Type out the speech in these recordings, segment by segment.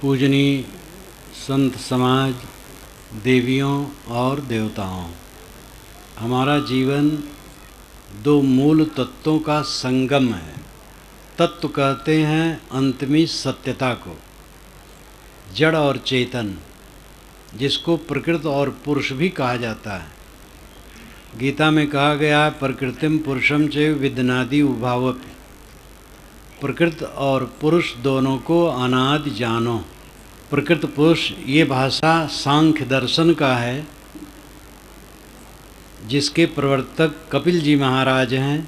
पूजनीय संत समाज, देवियों और देवताओं, हमारा जीवन दो मूल तत्वों का संगम है। तत्व कहते हैं अंतमी सत्यता को, जड़ और चेतन, जिसको प्रकृति और पुरुष भी कहा जाता है। गीता में कहा गया है, प्रकृतिम पुरुषम चैव विदनादि उभावपि। प्रकृति और पुरुष दोनों को अनादि जानो। प्रकृति पुरुष ये भाषा सांख्य दर्शन का है, जिसके प्रवर्तक कपिल जी महाराज हैं।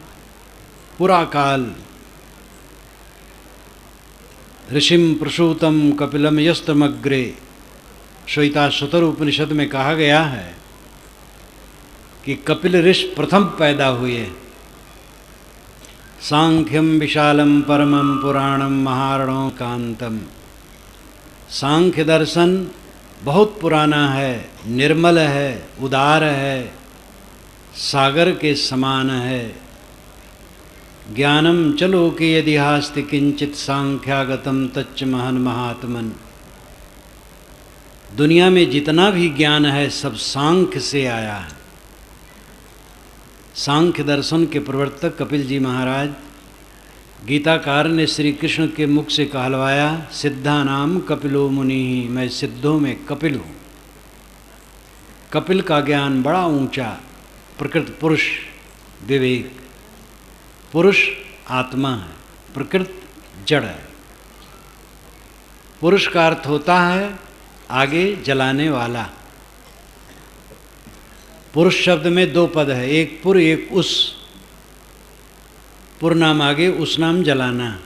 पुराकाल ऋषिम प्रसूतम कपिलम यस्तमग्रे, श्वेताश्वतर उपनिषद में कहा गया है कि कपिल ऋषि प्रथम पैदा हुए। सांख्यम विशालम परमम पुराणम महारणों कांतम। सांख्य दर्शन बहुत पुराना है, निर्मल है, उदार है, सागर के समान है। ज्ञानम चलो के यदि हास्ति किंचित सांख्यागतम तच्च महन महात्मन। दुनिया में जितना भी ज्ञान है सब सांख्य से आया है। सांख्य दर्शन के प्रवर्तक कपिल जी महाराज, गीताकार ने श्री कृष्ण के मुख से कहलवाया, सिद्धा नाम कपिलो मुनि, मैं सिद्धों में कपिल हूँ। कपिल का ज्ञान बड़ा ऊंचा। प्रकृति पुरुष विवेक, पुरुष आत्मा है, प्रकृति जड़ है। पुरुष का अर्थ होता है आगे जलाने वाला। पुरुष शब्द में दो पद है, एक पुर एक उस। पुर नाम आगे, उस नाम जलाना।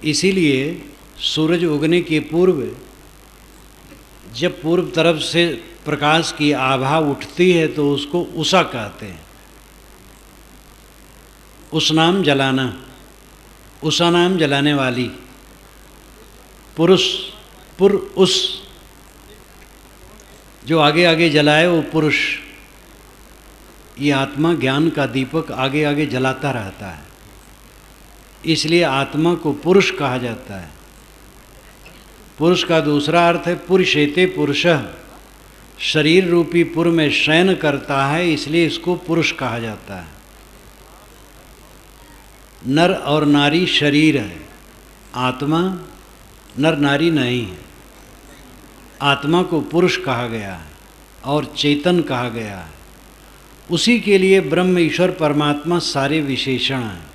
इसीलिए सूरज उगने के पूर्व जब पूर्व तरफ से प्रकाश की आभा उठती है तो उसको उषा कहते हैं। उस नाम जलाना, उषा नाम जलाने वाली। पुरुष, पुर उस, जो आगे आगे जलाए वो पुरुष। ये आत्मा ज्ञान का दीपक आगे आगे जलाता रहता है, इसलिए आत्मा को पुरुष कहा जाता है। पुरुष का दूसरा अर्थ है पुरुषेते पुरुषः। शरीर रूपी पुर में शयन करता है, इसलिए इसको पुरुष कहा जाता है। नर और नारी शरीर है, आत्मा नर नारी नहीं है। आत्मा को पुरुष कहा गया है और चेतन कहा गया है। उसी के लिए ब्रह्म ईश्वर परमात्मा सारे विशेषण हैं।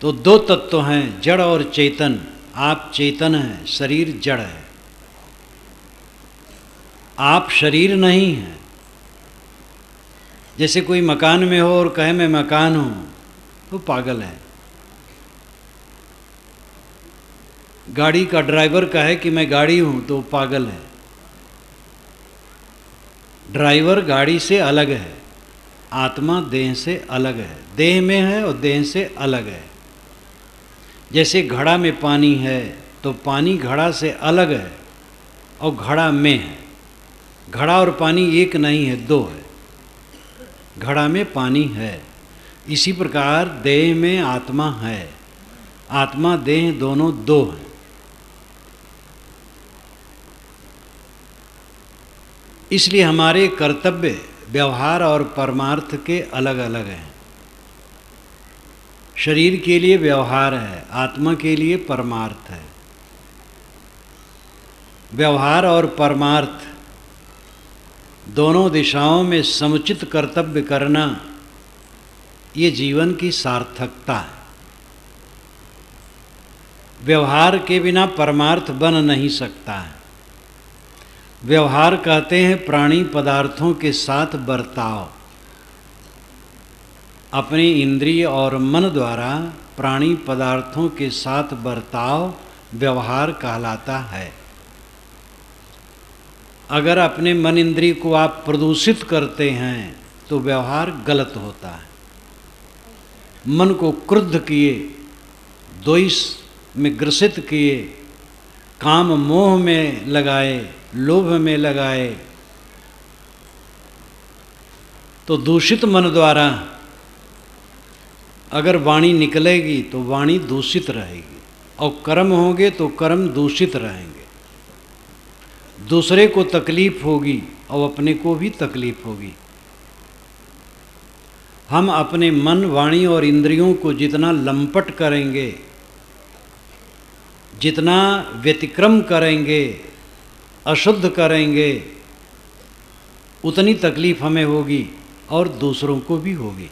तो दो तत्व हैं, जड़ और चेतन। आप चेतन हैं, शरीर जड़ है। आप शरीर नहीं हैं। जैसे कोई मकान में हो और कहे मैं मकान हूँ, तो पागल है। गाड़ी का ड्राइवर कहे कि मैं गाड़ी हूँ, तो पागल है। ड्राइवर गाड़ी से अलग है, आत्मा देह से अलग है। देह में है और देह से अलग है। जैसे घड़ा में पानी है तो पानी घड़ा से अलग है और घड़ा में है। घड़ा और पानी एक नहीं है, दो है। घड़ा में पानी है। इसी प्रकार देह में आत्मा है। आत्मा देह दोनों दो हैं। इसलिए हमारे कर्तव्य व्यवहार और परमार्थ के अलग अलग हैं। शरीर के लिए व्यवहार है, आत्मा के लिए परमार्थ है। व्यवहार और परमार्थ दोनों दिशाओं में समुचित कर्तव्य करना, ये जीवन की सार्थकता है। व्यवहार के बिना परमार्थ बन नहीं सकता है। व्यवहार कहते हैं प्राणी पदार्थों के साथ बर्ताव। अपनी इंद्रिय और मन द्वारा प्राणी पदार्थों के साथ बर्ताव व्यवहार कहलाता है। अगर अपने मन इंद्रिय को आप प्रदूषित करते हैं तो व्यवहार गलत होता है। मन को क्रुद्ध किए, द्वेष में ग्रसित किए, काम मोह में लगाए, लोभ में लगाए, तो दूषित मन द्वारा अगर वाणी निकलेगी तो वाणी दूषित रहेगी। और कर्म होंगे तो कर्म दूषित रहेंगे, दूसरे को तकलीफ होगी और अपने को भी तकलीफ होगी। हम अपने मन, वाणी और इंद्रियों को जितना लंपट करेंगे, जितना व्यतिक्रम करेंगे, अशुद्ध करेंगे, उतनी तकलीफ हमें होगी और दूसरों को भी होगी।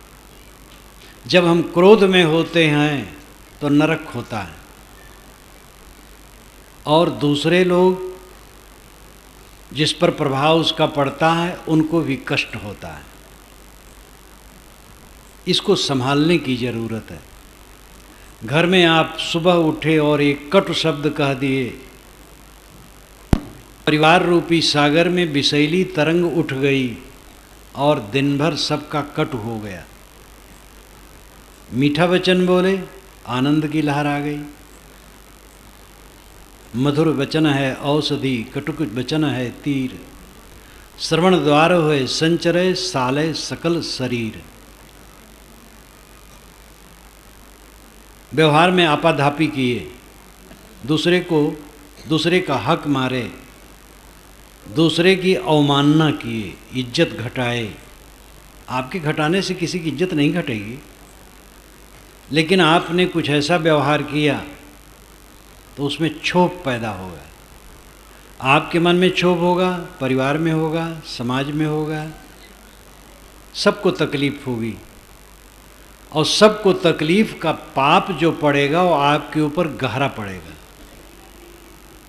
जब हम क्रोध में होते हैं तो नरक होता है और दूसरे लोग जिस पर प्रभाव उसका पड़ता है उनको भी कष्ट होता है। इसको संभालने की ज़रूरत है। घर में आप सुबह उठे और एक कटु शब्द कह दिए, परिवार रूपी सागर में विषैली तरंग उठ गई और दिन भर सबका कटु हो गया। मीठा वचन बोले, आनंद की लहर आ गई। मधुर वचन है औषधि, कटुक वचन है तीर। श्रवण द्वार होए संचरे, साले सकल शरीर। व्यवहार में आपाधापी किए, दूसरे का हक मारे, दूसरे की अवमानना किए, इज्जत घटाए। आपके घटाने से किसी की इज्जत नहीं घटेगी, लेकिन आपने कुछ ऐसा व्यवहार किया तो उसमें क्षोभ पैदा होगा। आपके मन में क्षोभ होगा, परिवार में होगा, समाज में होगा, सबको तकलीफ होगी और सबको तकलीफ का पाप जो पड़ेगा वो आपके ऊपर गहरा पड़ेगा,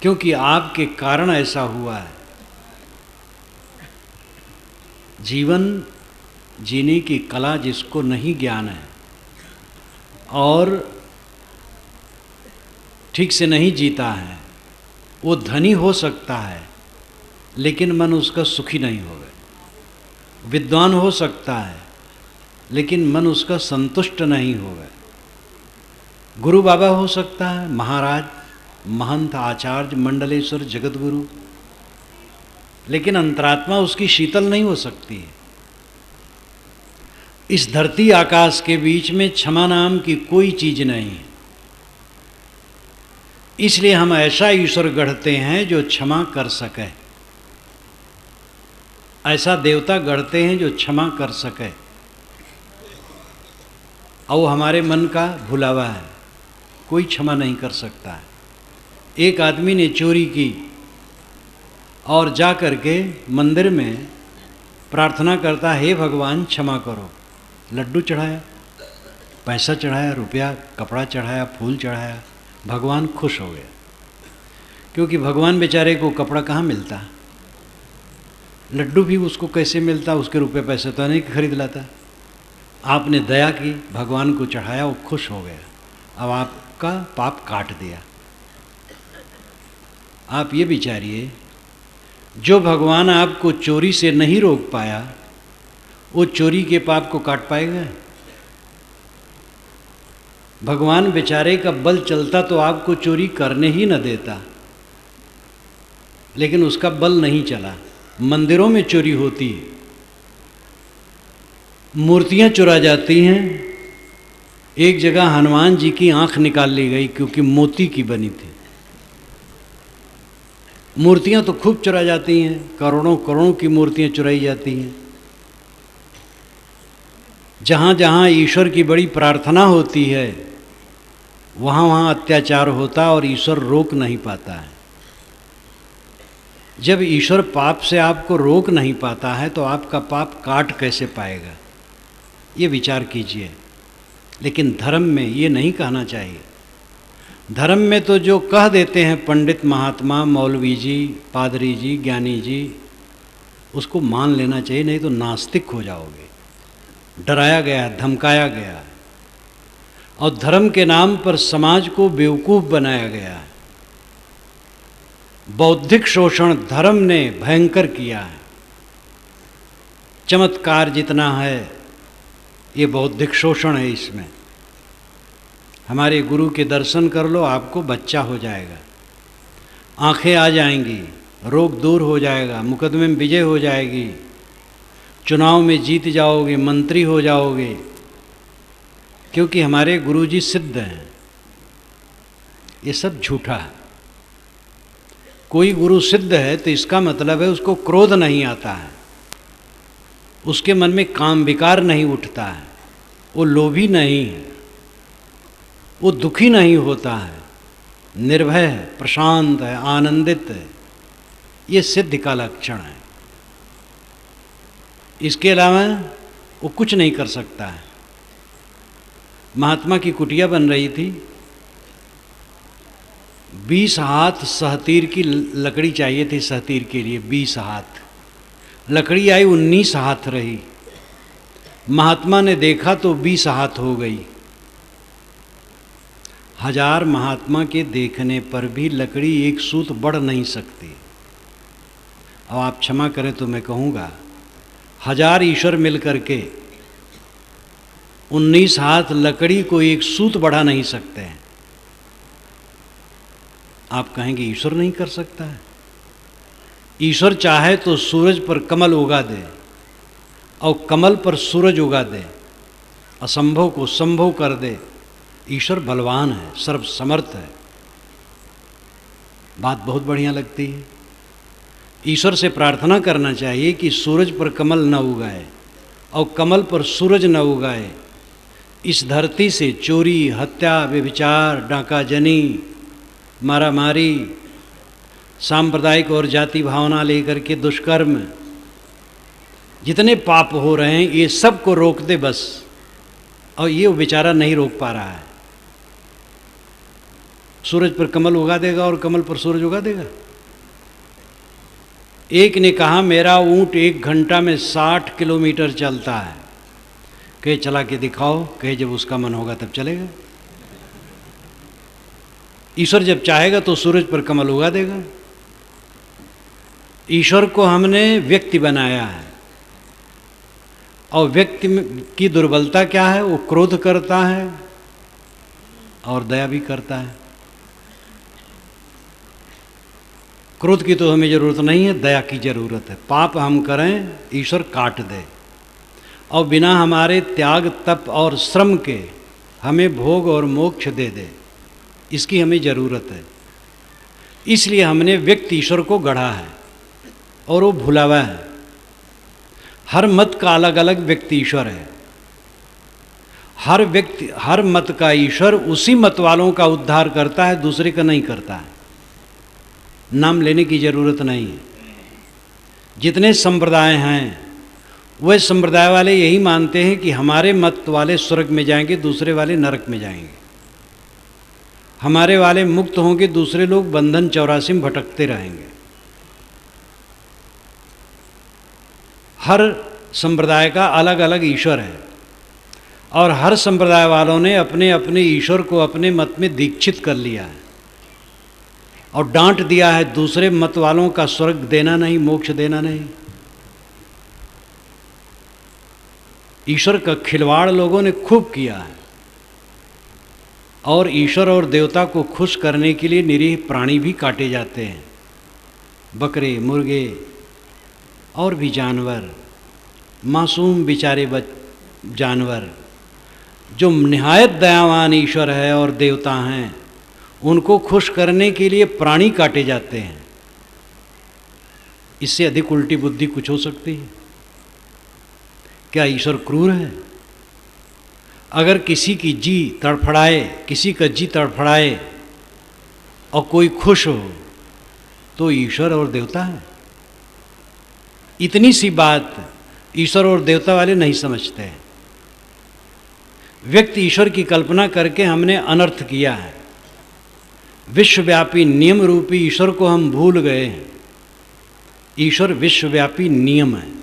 क्योंकि आपके कारण ऐसा हुआ है। जीवन जीने की कला जिसको नहीं ज्ञान है और ठीक से नहीं जीता है, वो धनी हो सकता है लेकिन मन उसका सुखी नहीं होगा। विद्वान हो सकता है लेकिन मन उसका संतुष्ट नहीं होगा। गुरु बाबा हो सकता है, महाराज, महंत, आचार्य, मंडलेश्वर, जगत गुरु, लेकिन अंतरात्मा उसकी शीतल नहीं हो सकती है। इस धरती आकाश के बीच में क्षमा नाम की कोई चीज नहीं है। इसलिए हम ऐसा ईश्वर गढ़ते हैं जो क्षमा कर सके, ऐसा देवता गढ़ते हैं जो क्षमा कर सके, और वो हमारे मन का भुलावा है, कोई क्षमा नहीं कर सकता है। एक आदमी ने चोरी की और जा कर के मंदिर में प्रार्थना करता, हे भगवान क्षमा करो। लड्डू चढ़ाया, पैसा चढ़ाया, रुपया, कपड़ा चढ़ाया, फूल चढ़ाया, भगवान खुश हो गया, क्योंकि भगवान बेचारे को कपड़ा कहाँ मिलता, लड्डू भी उसको कैसे मिलता, उसके रुपये पैसे तो नहीं खरीद लाता। आपने दया की, भगवान को चढ़ाया, वो खुश हो गया, अब आपका पाप काट दिया। आप ये विचारिए, जो भगवान आपको चोरी से नहीं रोक पाया, वो चोरी के पाप को काट पाएगा? भगवान बेचारे का बल चलता तो आपको चोरी करने ही न देता, लेकिन उसका बल नहीं चला। मंदिरों में चोरी होती है, मूर्तियां चुरा जाती हैं। एक जगह हनुमान जी की आंख निकाल ली गई क्योंकि मोती की बनी थी। मूर्तियां तो खूब चुरा जाती हैं, करोड़ों करोड़ों की मूर्तियां चुराई जाती हैं। जहाँ जहाँ ईश्वर की बड़ी प्रार्थना होती है वहाँ वहाँ अत्याचार होता और ईश्वर रोक नहीं पाता है। जब ईश्वर पाप से आपको रोक नहीं पाता है तो आपका पाप काट कैसे पाएगा, ये विचार कीजिए। लेकिन धर्म में ये नहीं कहना चाहिए। धर्म में तो जो कह देते हैं पंडित, महात्मा, मौलवी जी, पादरी जी, ज्ञानी जी, उसको मान लेना चाहिए, नहीं तो नास्तिक हो जाओगे। डराया गया, धमकाया गया, और धर्म के नाम पर समाज को बेवकूफ़ बनाया गया है। बौद्धिक शोषण धर्म ने भयंकर किया है। चमत्कार जितना है ये बौद्धिक शोषण है। इसमें हमारे गुरु के दर्शन कर लो, आपको बच्चा हो जाएगा, आंखें आ जाएंगी, रोग दूर हो जाएगा, मुकदमे में विजय हो जाएगी, चुनाव में जीत जाओगे, मंत्री हो जाओगे, क्योंकि हमारे गुरुजी सिद्ध हैं। ये सब झूठा है। कोई गुरु सिद्ध है तो इसका मतलब है उसको क्रोध नहीं आता है, उसके मन में काम विकार नहीं उठता है, वो लोभी नहीं है, वो दुखी नहीं होता है, निर्भय है, प्रशांत है, आनंदित है। ये सिद्ध का लक्षण है। इसके अलावा वो कुछ नहीं कर सकता है। महात्मा की कुटिया बन रही थी, 20 हाथ सहतीर की लकड़ी चाहिए थी, सहतीर के लिए 20 हाथ। लकड़ी आई 19 हाथ रही। महात्मा ने देखा तो 20 हाथ हो गई। 1000 महात्मा के देखने पर भी लकड़ी एक सूत बढ़ नहीं सकती। अब आप क्षमा करें तो मैं कहूँगा, 1000 ईश्वर मिल करके 19 हाथ लकड़ी को एक सूत बढ़ा नहीं सकते हैं। आप कहेंगे ईश्वर नहीं कर सकता है? ईश्वर चाहे तो सूरज पर कमल उगा दे और कमल पर सूरज उगा दे, असंभव को संभव कर दे। ईश्वर बलवान है, सर्वसमर्थ है। बात बहुत बढ़िया लगती है। ईश्वर से प्रार्थना करना चाहिए कि सूरज पर कमल न उगाए और कमल पर सूरज न उगाए। इस धरती से चोरी, हत्या, व्यभिचार, डाकाजनी, मारामारी, सांप्रदायिक और जाति भावना लेकर के दुष्कर्म, जितने पाप हो रहे हैं ये सब को रोक दे बस। और ये वो बेचारा नहीं रोक पा रहा है। सूरज पर कमल उगा देगा और कमल पर सूरज उगा देगा। एक ने कहा मेरा ऊंट 1 घंटा में 60 किलोमीटर चलता है। कहे चला के दिखाओ। कहे जब उसका मन होगा तब चलेगा। ईश्वर जब चाहेगा तो सूरज पर कमल उगा देगा। ईश्वर को हमने व्यक्ति बनाया है और व्यक्ति की दुर्बलता क्या है? वो क्रोध करता है और दया भी करता है। क्रोध की तो हमें जरूरत नहीं है, दया की जरूरत है। पाप हम करें ईश्वर काट दे और बिना हमारे त्याग, तप और श्रम के हमें भोग और मोक्ष दे दे, इसकी हमें जरूरत है। इसलिए हमने व्यक्ति ईश्वर को गढ़ा है और वो भुला हुआ है। हर मत का अलग अलग व्यक्ति ईश्वर है। हर मत का ईश्वर उसी मत वालों का उद्धार करता है, दूसरे का नहीं करता है। नाम लेने की जरूरत नहीं है। जितने संप्रदाय हैं वह संप्रदाय वाले यही मानते हैं कि हमारे मत वाले स्वर्ग में जाएंगे, दूसरे वाले नरक में जाएंगे। हमारे वाले मुक्त होंगे, दूसरे लोग बंधन 84 में भटकते रहेंगे। हर संप्रदाय का अलग अलग ईश्वर है और हर संप्रदाय वालों ने अपने अपने ईश्वर को अपने मत में दीक्षित कर लिया है और डांट दिया है दूसरे मत वालों का स्वर्ग देना नहीं, मोक्ष देना नहीं। ईश्वर का खिलवाड़ लोगों ने खूब किया है और ईश्वर और देवता को खुश करने के लिए निरीह प्राणी भी काटे जाते हैं। बकरे, मुर्गे और भी जानवर, मासूम बेचारे जानवर, जो निहायत दयावान ईश्वर है और देवता हैं, उनको खुश करने के लिए प्राणी काटे जाते हैं। इससे अधिक उल्टी बुद्धि कुछ हो सकती है? क्या ईश्वर क्रूर है? अगर किसी की जी तड़फड़ाए, किसी का जी तड़फड़ाए और कोई खुश हो तो ईश्वर और देवता है। इतनी सी बात ईश्वर और देवता वाले नहीं समझते हैं। व्यक्ति ईश्वर की कल्पना करके हमने अनर्थ किया है। विश्वव्यापी नियम रूपी ईश्वर को हम भूल गए हैं। ईश्वर विश्वव्यापी नियम है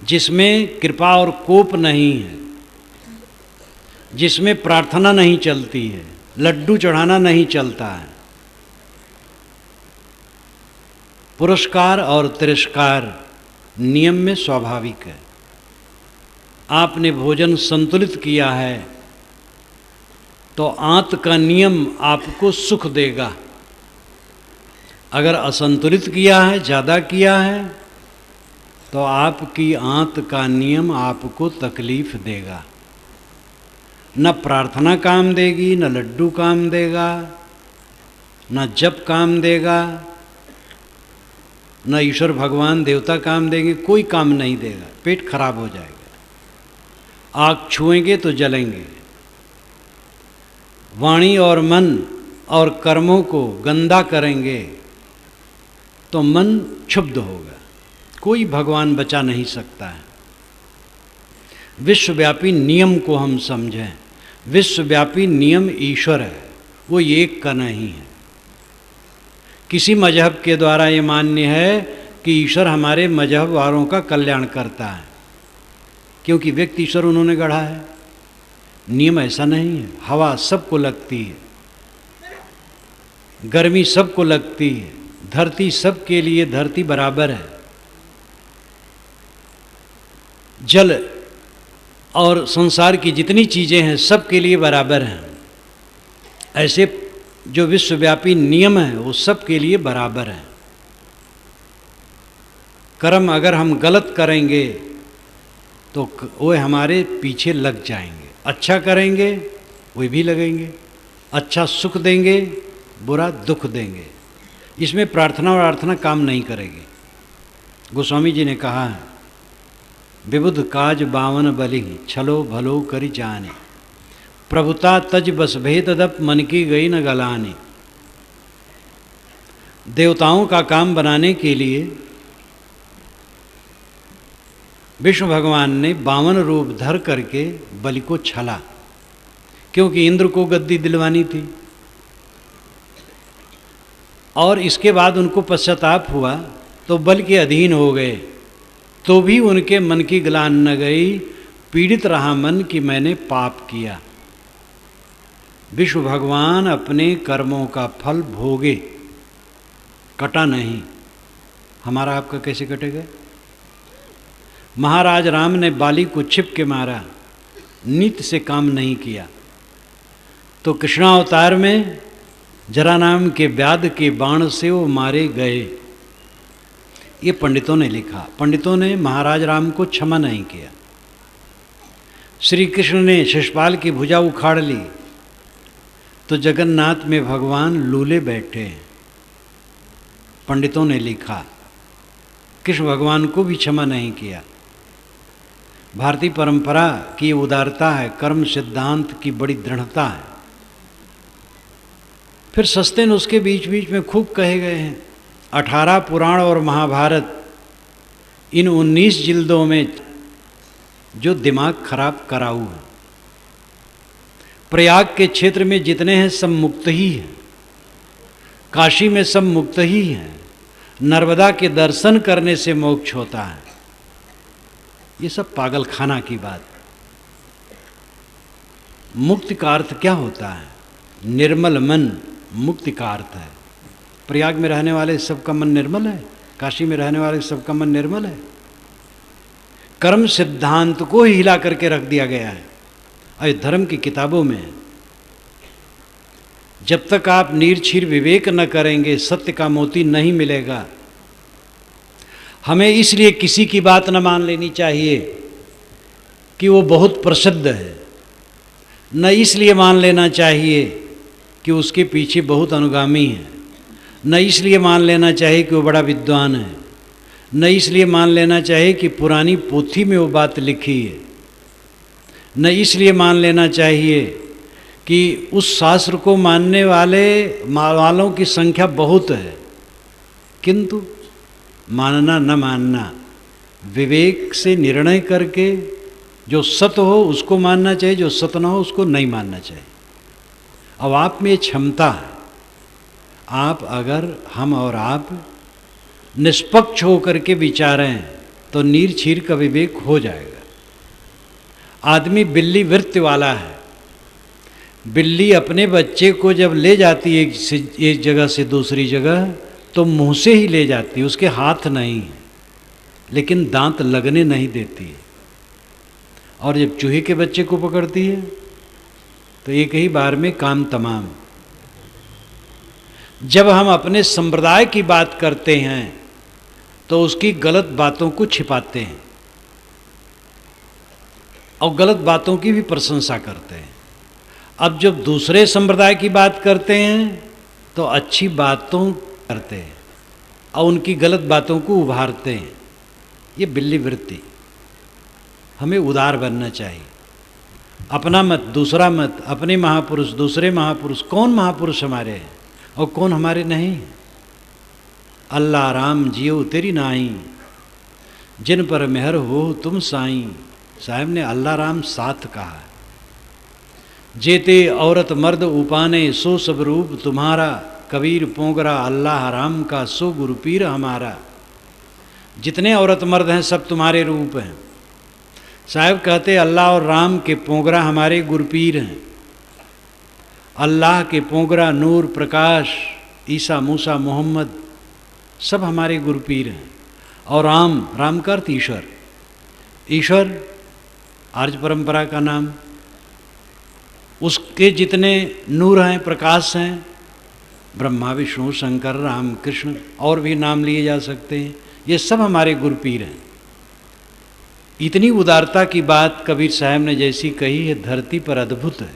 जिसमें कृपा और कोप नहीं है, जिसमें प्रार्थना नहीं चलती है, लड्डू चढ़ाना नहीं चलता है। पुरस्कार और तिरस्कार नियम में स्वाभाविक है। आपने भोजन संतुलित किया है तो आंत का नियम आपको सुख देगा। अगर असंतुलित किया है, ज़्यादा किया है, तो आपकी आंत का नियम आपको तकलीफ देगा। न प्रार्थना काम देगी, न लड्डू काम देगा, न जप काम देगा, न ईश्वर भगवान देवता काम देंगे, कोई काम नहीं देगा। पेट खराब हो जाएगा, आग छुएंगे तो जलेंगे। वाणी और मन और कर्मों को गंदा करेंगे तो मन क्षुब्ध होगा, कोई भगवान बचा नहीं सकता है। विश्वव्यापी नियम को हम समझें, विश्वव्यापी नियम ईश्वर है, वो एक का नहीं है। किसी मजहब के द्वारा ये मान्य है कि ईश्वर हमारे मजहब वालों का कल्याण करता है, क्योंकि व्यक्ति ईश्वर उन्होंने गढ़ा है। नियम ऐसा नहीं है। हवा सबको लगती है, गर्मी सबको लगती है, धरती सबके लिए धरती बराबर है, जल और संसार की जितनी चीज़ें हैं सबके लिए बराबर हैं। ऐसे जो विश्वव्यापी नियम है वो सबके लिए बराबर है। कर्म अगर हम गलत करेंगे तो वो हमारे पीछे लग जाएंगे, अच्छा करेंगे वे भी लगेंगे, अच्छा सुख देंगे बुरा दुख देंगे। इसमें प्रार्थना और प्रार्थना काम नहीं करेगी। गोस्वामी जी ने कहा है, विबुध काज बावन बलि छलो भलो करि जाने, प्रभुता तज बस भेददप मन की गई न गलाने। देवताओं का काम बनाने के लिए विष्णु भगवान ने 52 रूप धर करके बलि को छला, क्योंकि इंद्र को गद्दी दिलवानी थी। और इसके बाद उनको पश्चाताप हुआ तो बल के अधीन हो गए, तो भी उनके मन की ग्लानि न गई, पीड़ित रहा मन कि मैंने पाप किया। विष्णु भगवान अपने कर्मों का फल भोगे, कटा नहीं। हमारा आपका कैसे कटेगा? महाराज राम ने बाली को छिप के मारा, नीत से काम नहीं किया, तो कृष्णावतार में जरा नाम के व्याध के बाण से वो मारे गए। ये पंडितों ने लिखा। पंडितों ने महाराज राम को क्षमा नहीं किया। श्री कृष्ण ने शिशुपाल की भुजा उखाड़ ली तो जगन्नाथ में भगवान लूले बैठे। पंडितों ने लिखा। कृष्ण भगवान को भी क्षमा नहीं किया। भारतीय परंपरा की उदारता है, कर्म सिद्धांत की बड़ी दृढ़ता है। फिर सस्ते नुस्खे बीच बीच में खूब कहे गए हैं। 18 पुराण और महाभारत, इन 19 जिल्दों में जो दिमाग खराब कराऊ है। प्रयाग के क्षेत्र में जितने हैं सब मुक्त ही हैं, काशी में सब मुक्त ही हैं, नर्मदा के दर्शन करने से मोक्ष होता है। ये सब पागलखाना की बात। मुक्ति का अर्थ क्या होता है? निर्मल मन मुक्ति का अर्थ है। प्रयाग में रहने वाले सबका मन निर्मल है, काशी में रहने वाले सबका मन निर्मल है। कर्म सिद्धांत को ही हिला करके रख दिया गया है। और धर्म की किताबों में जब तक आप निर्छीर विवेक न करेंगे सत्य का मोती नहीं मिलेगा। हमें इसलिए किसी की बात न मान लेनी चाहिए कि वो बहुत प्रसिद्ध है, न इसलिए मान लेना चाहिए कि उसके पीछे बहुत अनुगामी हैं, न इसलिए मान लेना चाहिए कि वो बड़ा विद्वान है, न इसलिए मान लेना चाहिए कि पुरानी पोथी में वो बात लिखी है, न इसलिए मान लेना चाहिए कि उस शास्त्र को मानने वालों की संख्या बहुत है। किंतु मानना न मानना विवेक से निर्णय करके जो सत्य हो उसको मानना चाहिए, जो सत्य न हो उसको नहीं मानना चाहिए। अब आप में क्षमता है। आप अगर हम और आप निष्पक्ष होकर के विचारें तो नीरछीर का विवेक हो जाएगा। आदमी बिल्ली वृत्ति वाला है। बिल्ली अपने बच्चे को जब ले जाती है एक जगह से दूसरी जगह तो मुंह से ही ले जाती है, उसके हाथ नहीं है, लेकिन दांत लगने नहीं देती है। और जब चूहे के बच्चे को पकड़ती है तो एक ही बार में काम तमाम। जब हम अपने संप्रदाय की बात करते हैं तो उसकी गलत बातों को छिपाते हैं और गलत बातों की भी प्रशंसा करते हैं। अब जब दूसरे संप्रदाय की बात करते हैं तो अच्छी बातों करते हैं और उनकी गलत बातों को उभारते हैं। ये बिल्ली वृत्ति। हमें उदार बनना चाहिए। अपना मत, दूसरा मत, अपने महापुरुष, दूसरे महापुरुष। कौन महापुरुष हमारे हैं और कौन हमारे नहीं? अल्लाह राम जियो तेरी नाई, जिन पर मेहर हो तुम साईं। साहब ने अल्लाह राम साथ कहा। जेते औरत मर्द उपाने सो सब रूप तुम्हारा, कबीर पोंगरा अल्लाह राम का सो गुरु पीर हमारा। जितने औरत मर्द हैं सब तुम्हारे रूप हैं। साहब कहते अल्लाह और राम के पोंगरा हमारे गुरपीर हैं। अल्लाह के पोंगरा नूर प्रकाश ईसा मूसा मोहम्मद सब हमारे गुरपीर हैं। और राम का अर्थ ईश्वर। ईश्वर आर्य परंपरा का नाम। उसके जितने नूर हैं, प्रकाश हैं, ब्रह्मा विष्णु शंकर राम कृष्ण और भी नाम लिए जा सकते हैं, ये सब हमारे गुरपीर हैं। इतनी उदारता की बात कबीर साहब ने जैसी कही है, धरती पर अद्भुत है।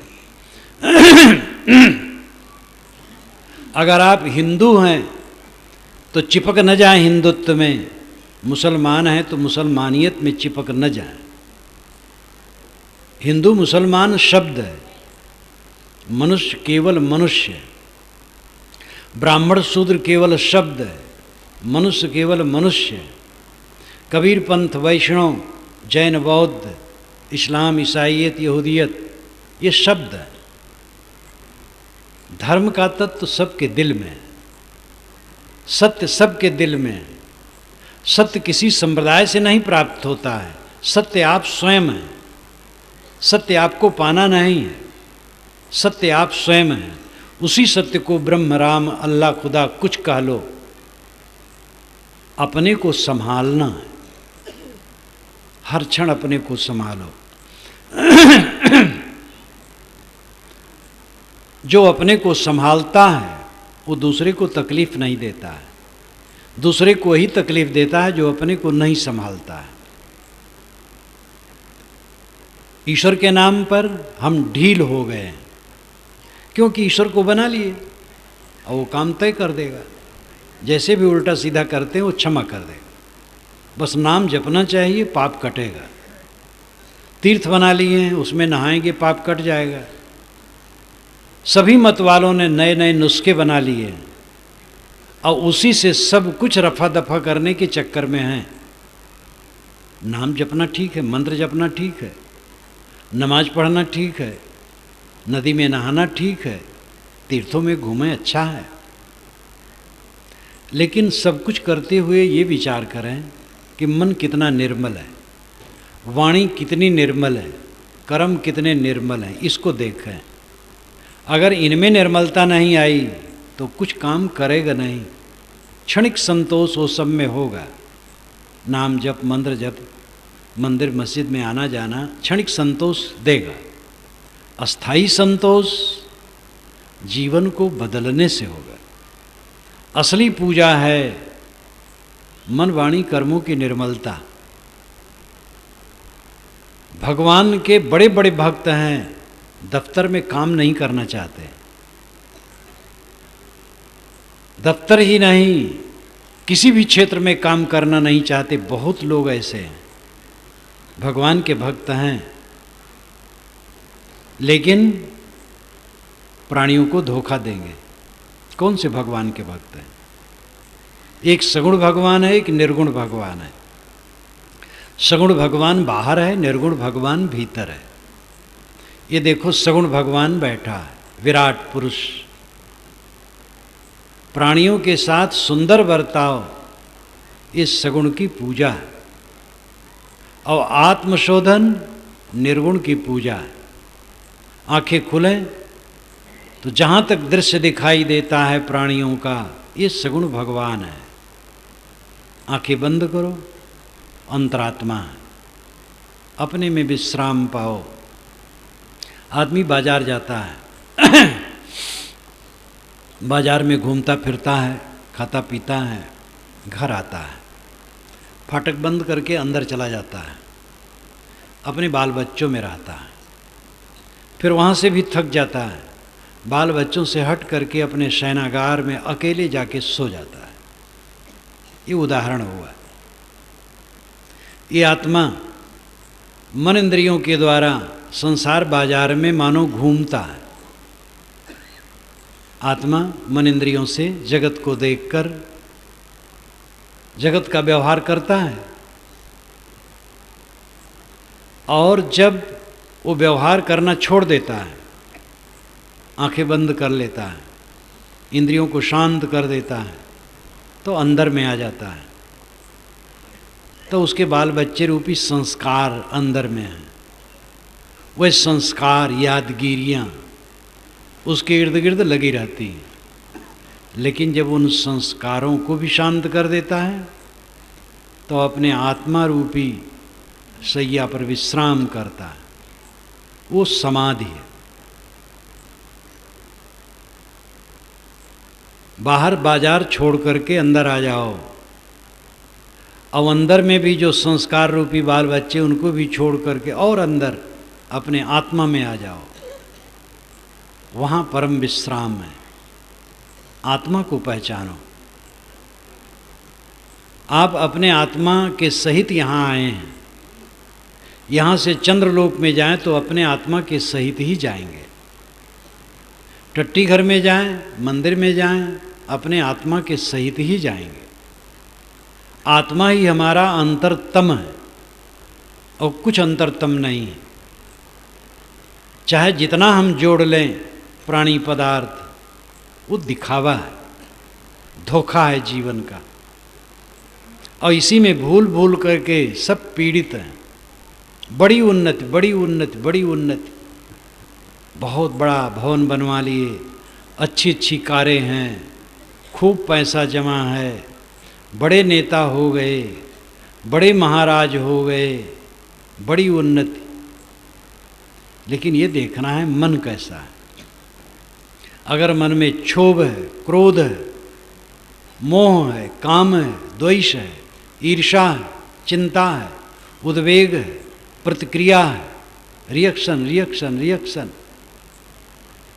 अगर आप हिंदू हैं तो चिपक न जाए हिंदुत्व में, मुसलमान हैं तो मुसलमानियत में चिपक न जाए। हिंदू मुसलमान शब्द है, मनुष्य केवल मनुष्य, ब्राह्मण शूद्र केवल शब्द है, मनुष्य केवल मनुष्य। कबीर पंथ, वैष्णव, जैन, बौद्ध, इस्लाम, ईसाईयत, यहूदियत ये शब्द है। धर्म का तत्व सबके दिल में है, सत्य सबके दिल में है। सत्य किसी संप्रदाय से नहीं प्राप्त होता है, सत्य आप स्वयं हैं। सत्य आपको पाना नहीं है, सत्य आप स्वयं हैं। उसी सत्य को ब्रह्म, राम, अल्लाह, खुदा कुछ कह लो, अपने को संभालना है। हर क्षण अपने को संभालो। जो अपने को संभालता है वो दूसरे को तकलीफ नहीं देता है। दूसरे को ही तकलीफ देता है जो अपने को नहीं संभालता है। ईश्वर के नाम पर हम ढील हो गए हैं, क्योंकि ईश्वर को बना लिए और वो काम तय कर देगा। जैसे भी उल्टा सीधा करते हैं वो क्षमा कर देगा। बस नाम जपना चाहिए, पाप कटेगा। तीर्थ बना लिए हैं, उसमें नहाएंगे पाप कट जाएगा। सभी मत वालों ने नए नए नुस्खे बना लिए हैं और उसी से सब कुछ रफा दफा करने के चक्कर में हैं। नाम जपना ठीक है, मंत्र जपना ठीक है, नमाज पढ़ना ठीक है, नदी में नहाना ठीक है, तीर्थों में घूमें अच्छा है। लेकिन सब कुछ करते हुए ये विचार करें कि मन कितना निर्मल है, वाणी कितनी निर्मल है, कर्म कितने निर्मल हैं, इसको देखें। अगर इनमें निर्मलता नहीं आई तो कुछ काम करेगा नहीं। क्षणिक संतोष वो सब में होगा। नाम जप, मंत्र जप, मंदिर मस्जिद में आना जाना क्षणिक संतोष देगा। अस्थाई संतोष जीवन को बदलने से होगा। असली पूजा है मन वाणी कर्मों की निर्मलता। भगवान के बड़े बड़े भक्त हैं, दफ्तर में काम नहीं करना चाहते। दफ्तर ही नहीं, किसी भी क्षेत्र में काम करना नहीं चाहते। बहुत लोग ऐसे हैं, भगवान के भक्त हैं, लेकिन प्राणियों को धोखा देंगे। कौन से भगवान के भक्त हैं? एक सगुण भगवान है, एक निर्गुण भगवान है। सगुण भगवान बाहर है, निर्गुण भगवान भीतर है। ये देखो सगुण भगवान बैठा है, विराट पुरुष। प्राणियों के साथ सुंदर बर्ताव, इस सगुण की पूजा है। और आत्मशोधन निर्गुण की पूजा है। आंखें खुलें तो जहाँ तक दृश्य दिखाई देता है प्राणियों का, ये सगुण भगवान है। आंखें बंद करो, अंतरात्मा है, अपने में विश्राम पाओ। आदमी बाजार जाता है, बाजार में घूमता फिरता है, खाता पीता है, घर आता है, फाटक बंद करके अंदर चला जाता है, अपने बाल बच्चों में रहता है, फिर वहाँ से भी थक जाता है, बाल बच्चों से हट करके अपने शयनागार में अकेले जाके सो जाता है। ये उदाहरण हुआ। ये आत्मा मन इंद्रियों के द्वारा संसार बाजार में मानो घूमता है। आत्मा मन इंद्रियों से जगत को देखकर जगत का व्यवहार करता है, और जब वो व्यवहार करना छोड़ देता है, आंखें बंद कर लेता है, इंद्रियों को शांत कर देता है, तो अंदर में आ जाता है। तो उसके बाल बच्चे रूपी संस्कार अंदर में हैं। वह संस्कार यादगिरियाँ उसके इर्द गिर्द लगी रहती हैं। लेकिन जब उन संस्कारों को भी शांत कर देता है तो अपने आत्मा रूपी शैया पर विश्राम करता है। वो समाधि है। बाहर बाजार छोड़ करके अंदर आ जाओ। अब अंदर में भी जो संस्कार रूपी बाल बच्चे, उनको भी छोड़ करके और अंदर अपने आत्मा में आ जाओ। वहाँ परम विश्राम है। आत्मा को पहचानो। आप अपने आत्मा के सहित यहाँ आए हैं। यहाँ से चंद्रलोक में जाएं तो अपने आत्मा के सहित ही जाएंगे। टट्टी घर में जाएं, मंदिर में जाएं, अपने आत्मा के सहित ही जाएंगे। आत्मा ही हमारा अंतरतम है और कुछ अंतरतम नहीं है। चाहे जितना हम जोड़ लें प्राणी पदार्थ, वो दिखावा है, धोखा है जीवन का। और इसी में भूल भूल करके सब पीड़ित हैं। बड़ी उन्नति, बड़ी उन्नति, बड़ी उन्नति। बहुत बड़ा भवन बनवा लिए, अच्छी अच्छी कारें हैं, खूब पैसा जमा है, बड़े नेता हो गए, बड़े महाराज हो गए, बड़ी उन्नति। लेकिन ये देखना है मन कैसा है। अगर मन में क्षोभ है, क्रोध है, मोह है, काम है, द्वेष है, ईर्ष्या है, चिंता है, उद्वेग है, प्रतिक्रिया है, रिएक्शन रिएक्शन रिएक्शन,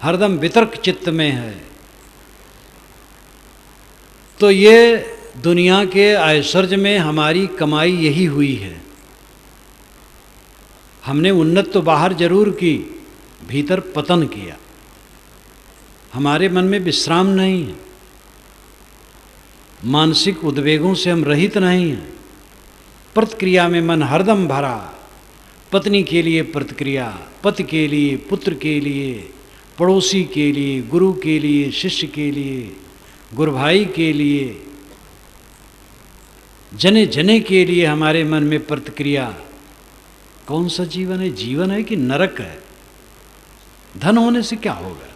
हरदम वितर्क चित्त में है, तो ये दुनिया के ऐश्वर्य में हमारी कमाई यही हुई है। हमने उन्नत तो बाहर जरूर की, भीतर पतन किया। हमारे मन में विश्राम नहीं है। मानसिक उद्वेगों से हम रहित नहीं हैं। प्रतिक्रिया में मन हरदम भरा। पत्नी के लिए प्रतिक्रिया, पति के लिए, पुत्र के लिए, पड़ोसी के लिए, गुरु के लिए, शिष्य के लिए, गुरु भाई के लिए, जने जने के लिए हमारे मन में प्रतिक्रिया। कौन सा जीवन है? जीवन है कि नरक है? धन होने से क्या होगा?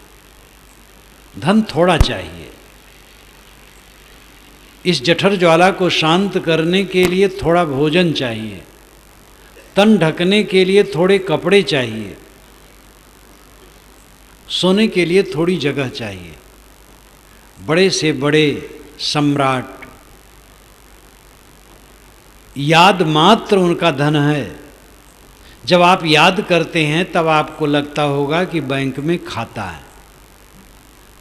धन थोड़ा चाहिए। इस जठर ज्वाला को शांत करने के लिए थोड़ा भोजन चाहिए, तन ढकने के लिए थोड़े कपड़े चाहिए, सोने के लिए थोड़ी जगह चाहिए। बड़े से बड़े सम्राट याद मात्र उनका धन है। जब आप याद करते हैं तब आपको लगता होगा कि बैंक में खाता है,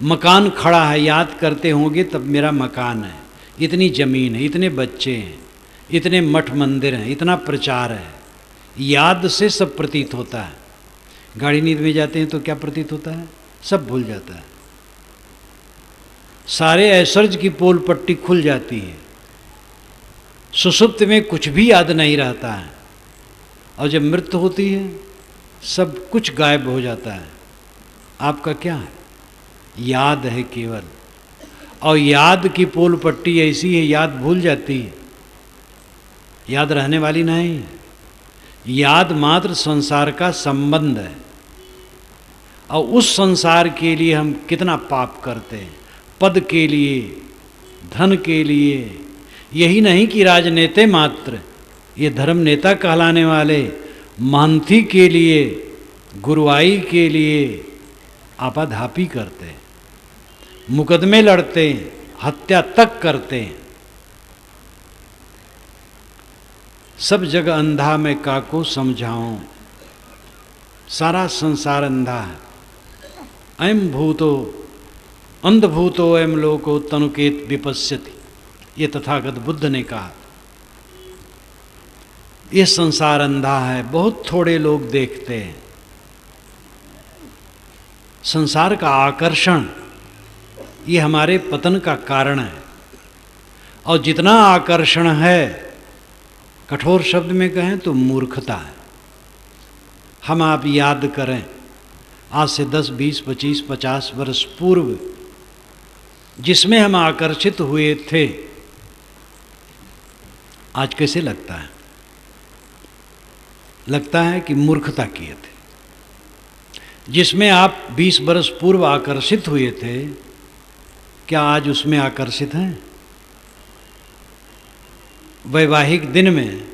मकान खड़ा है, याद करते होंगे तब मेरा मकान है, इतनी ज़मीन है, इतने बच्चे हैं, इतने मठ मंदिर हैं, इतना प्रचार है। याद से सब प्रतीत होता है। गाड़ी नींद में जाते हैं तो क्या प्रतीत होता है? सब भूल जाता है। सारे ऐश्वर्य की पोल पट्टी खुल जाती है। सुषुप्त में कुछ भी याद नहीं रहता है, और जब मृत्यु होती है सब कुछ गायब हो जाता है। आपका क्या है? याद है केवल। और याद की पोल पट्टी ऐसी है, याद भूल जाती है, याद रहने वाली नहीं है। याद मात्र संसार का संबंध है, और उस संसार के लिए हम कितना पाप करते हैं। पद के लिए, धन के लिए, यही नहीं कि राजनेता मात्र, ये धर्म नेता कहलाने वाले महंती के लिए, गुरुआई के लिए आपाधापी करते हैं, मुकदमे लड़ते हैं, हत्या तक करते हैं। सब जग अंधा मैं काको समझाऊं, सारा संसार अंधा है। अयम भूतो अंधभूतो अयम लोको तनुकेत विपश्यति, ये तथागत बुद्ध ने कहा। ये संसार अंधा है, बहुत थोड़े लोग देखते हैं। संसार का आकर्षण ये हमारे पतन का कारण है। और जितना आकर्षण है, कठोर शब्द में कहें तो मूर्खता है। हम आप याद करें, आज से 10, 20, 25, 50 वर्ष पूर्व जिसमें हम आकर्षित हुए थे, आज कैसे लगता है? लगता है कि मूर्खता किए थे। जिसमें आप 20 वर्ष पूर्व आकर्षित हुए थे, क्या आज उसमें आकर्षित हैं? वैवाहिक दिन में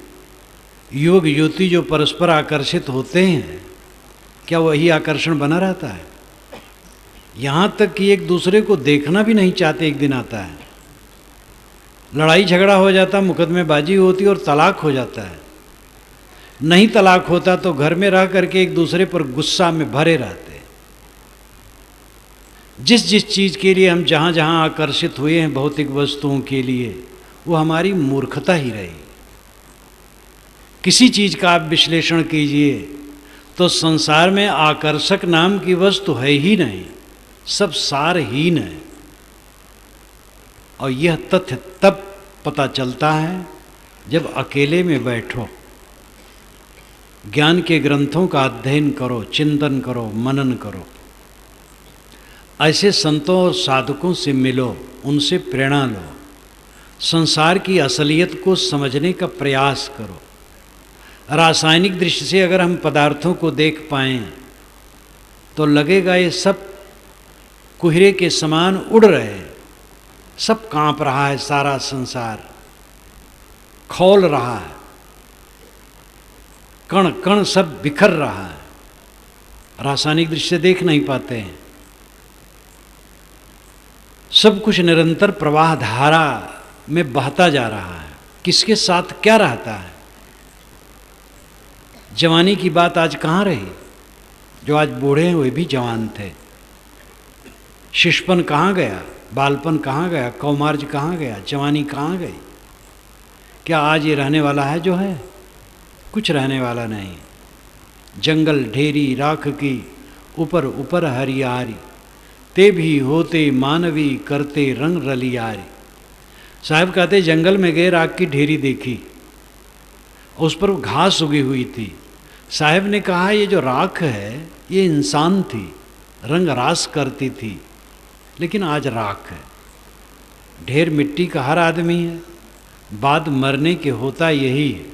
युवक युवती जो परस्पर आकर्षित होते हैं, क्या वही आकर्षण बना रहता है? यहाँ तक कि एक दूसरे को देखना भी नहीं चाहते। एक दिन आता है, लड़ाई झगड़ा हो जाता, मुकदमेबाजी होती और तलाक हो जाता है। नहीं तलाक होता तो घर में रह करके एक दूसरे पर गुस्सा में भरे रहते। जिस जिस चीज़ के लिए हम जहाँ जहाँ आकर्षित हुए हैं, भौतिक वस्तुओं के लिए, वो हमारी मूर्खता ही रही। किसी चीज़ का आप विश्लेषण कीजिए तो संसार में आकर्षक नाम की वस्तु है ही नहीं, सब सारहीन है। और यह तथ्य तब पता चलता है जब अकेले में बैठो, ज्ञान के ग्रंथों का अध्ययन करो, चिंतन करो, मनन करो, ऐसे संतों और साधकों से मिलो, उनसे प्रेरणा लो, संसार की असलियत को समझने का प्रयास करो। रासायनिक दृष्टि से अगर हम पदार्थों को देख पाएं तो लगेगा ये सब कुहरे के समान उड़ रहे हैं, सब कांप रहा है, सारा संसार खौल रहा है, कण कण सब बिखर रहा है। रासायनिक दृष्टि से देख नहीं पाते हैं। सब कुछ निरंतर प्रवाह धारा में बहता जा रहा है। किसके साथ क्या रहता है? जवानी की बात आज कहाँ रही? जो आज बूढ़े हैं वे भी जवान थे। शिशुपन कहाँ गया? बालपन कहाँ गया? कौमार्ज कहाँ गया? जवानी कहाँ गई? क्या आज ये रहने वाला है जो है? कुछ रहने वाला नहीं। जंगल ढेरी राख की ऊपर ऊपर हरियारी, ते भी होते मानवी करते रंग रलियारी। साहब कहते जंगल में गए, राख की ढेरी देखी, उस पर घास उगी हुई थी। साहब ने कहा ये जो राख है ये इंसान थी, रंग रास करती थी, लेकिन आज राख है। ढेर मिट्टी का हर आदमी है, बाद मरने के होता यही है,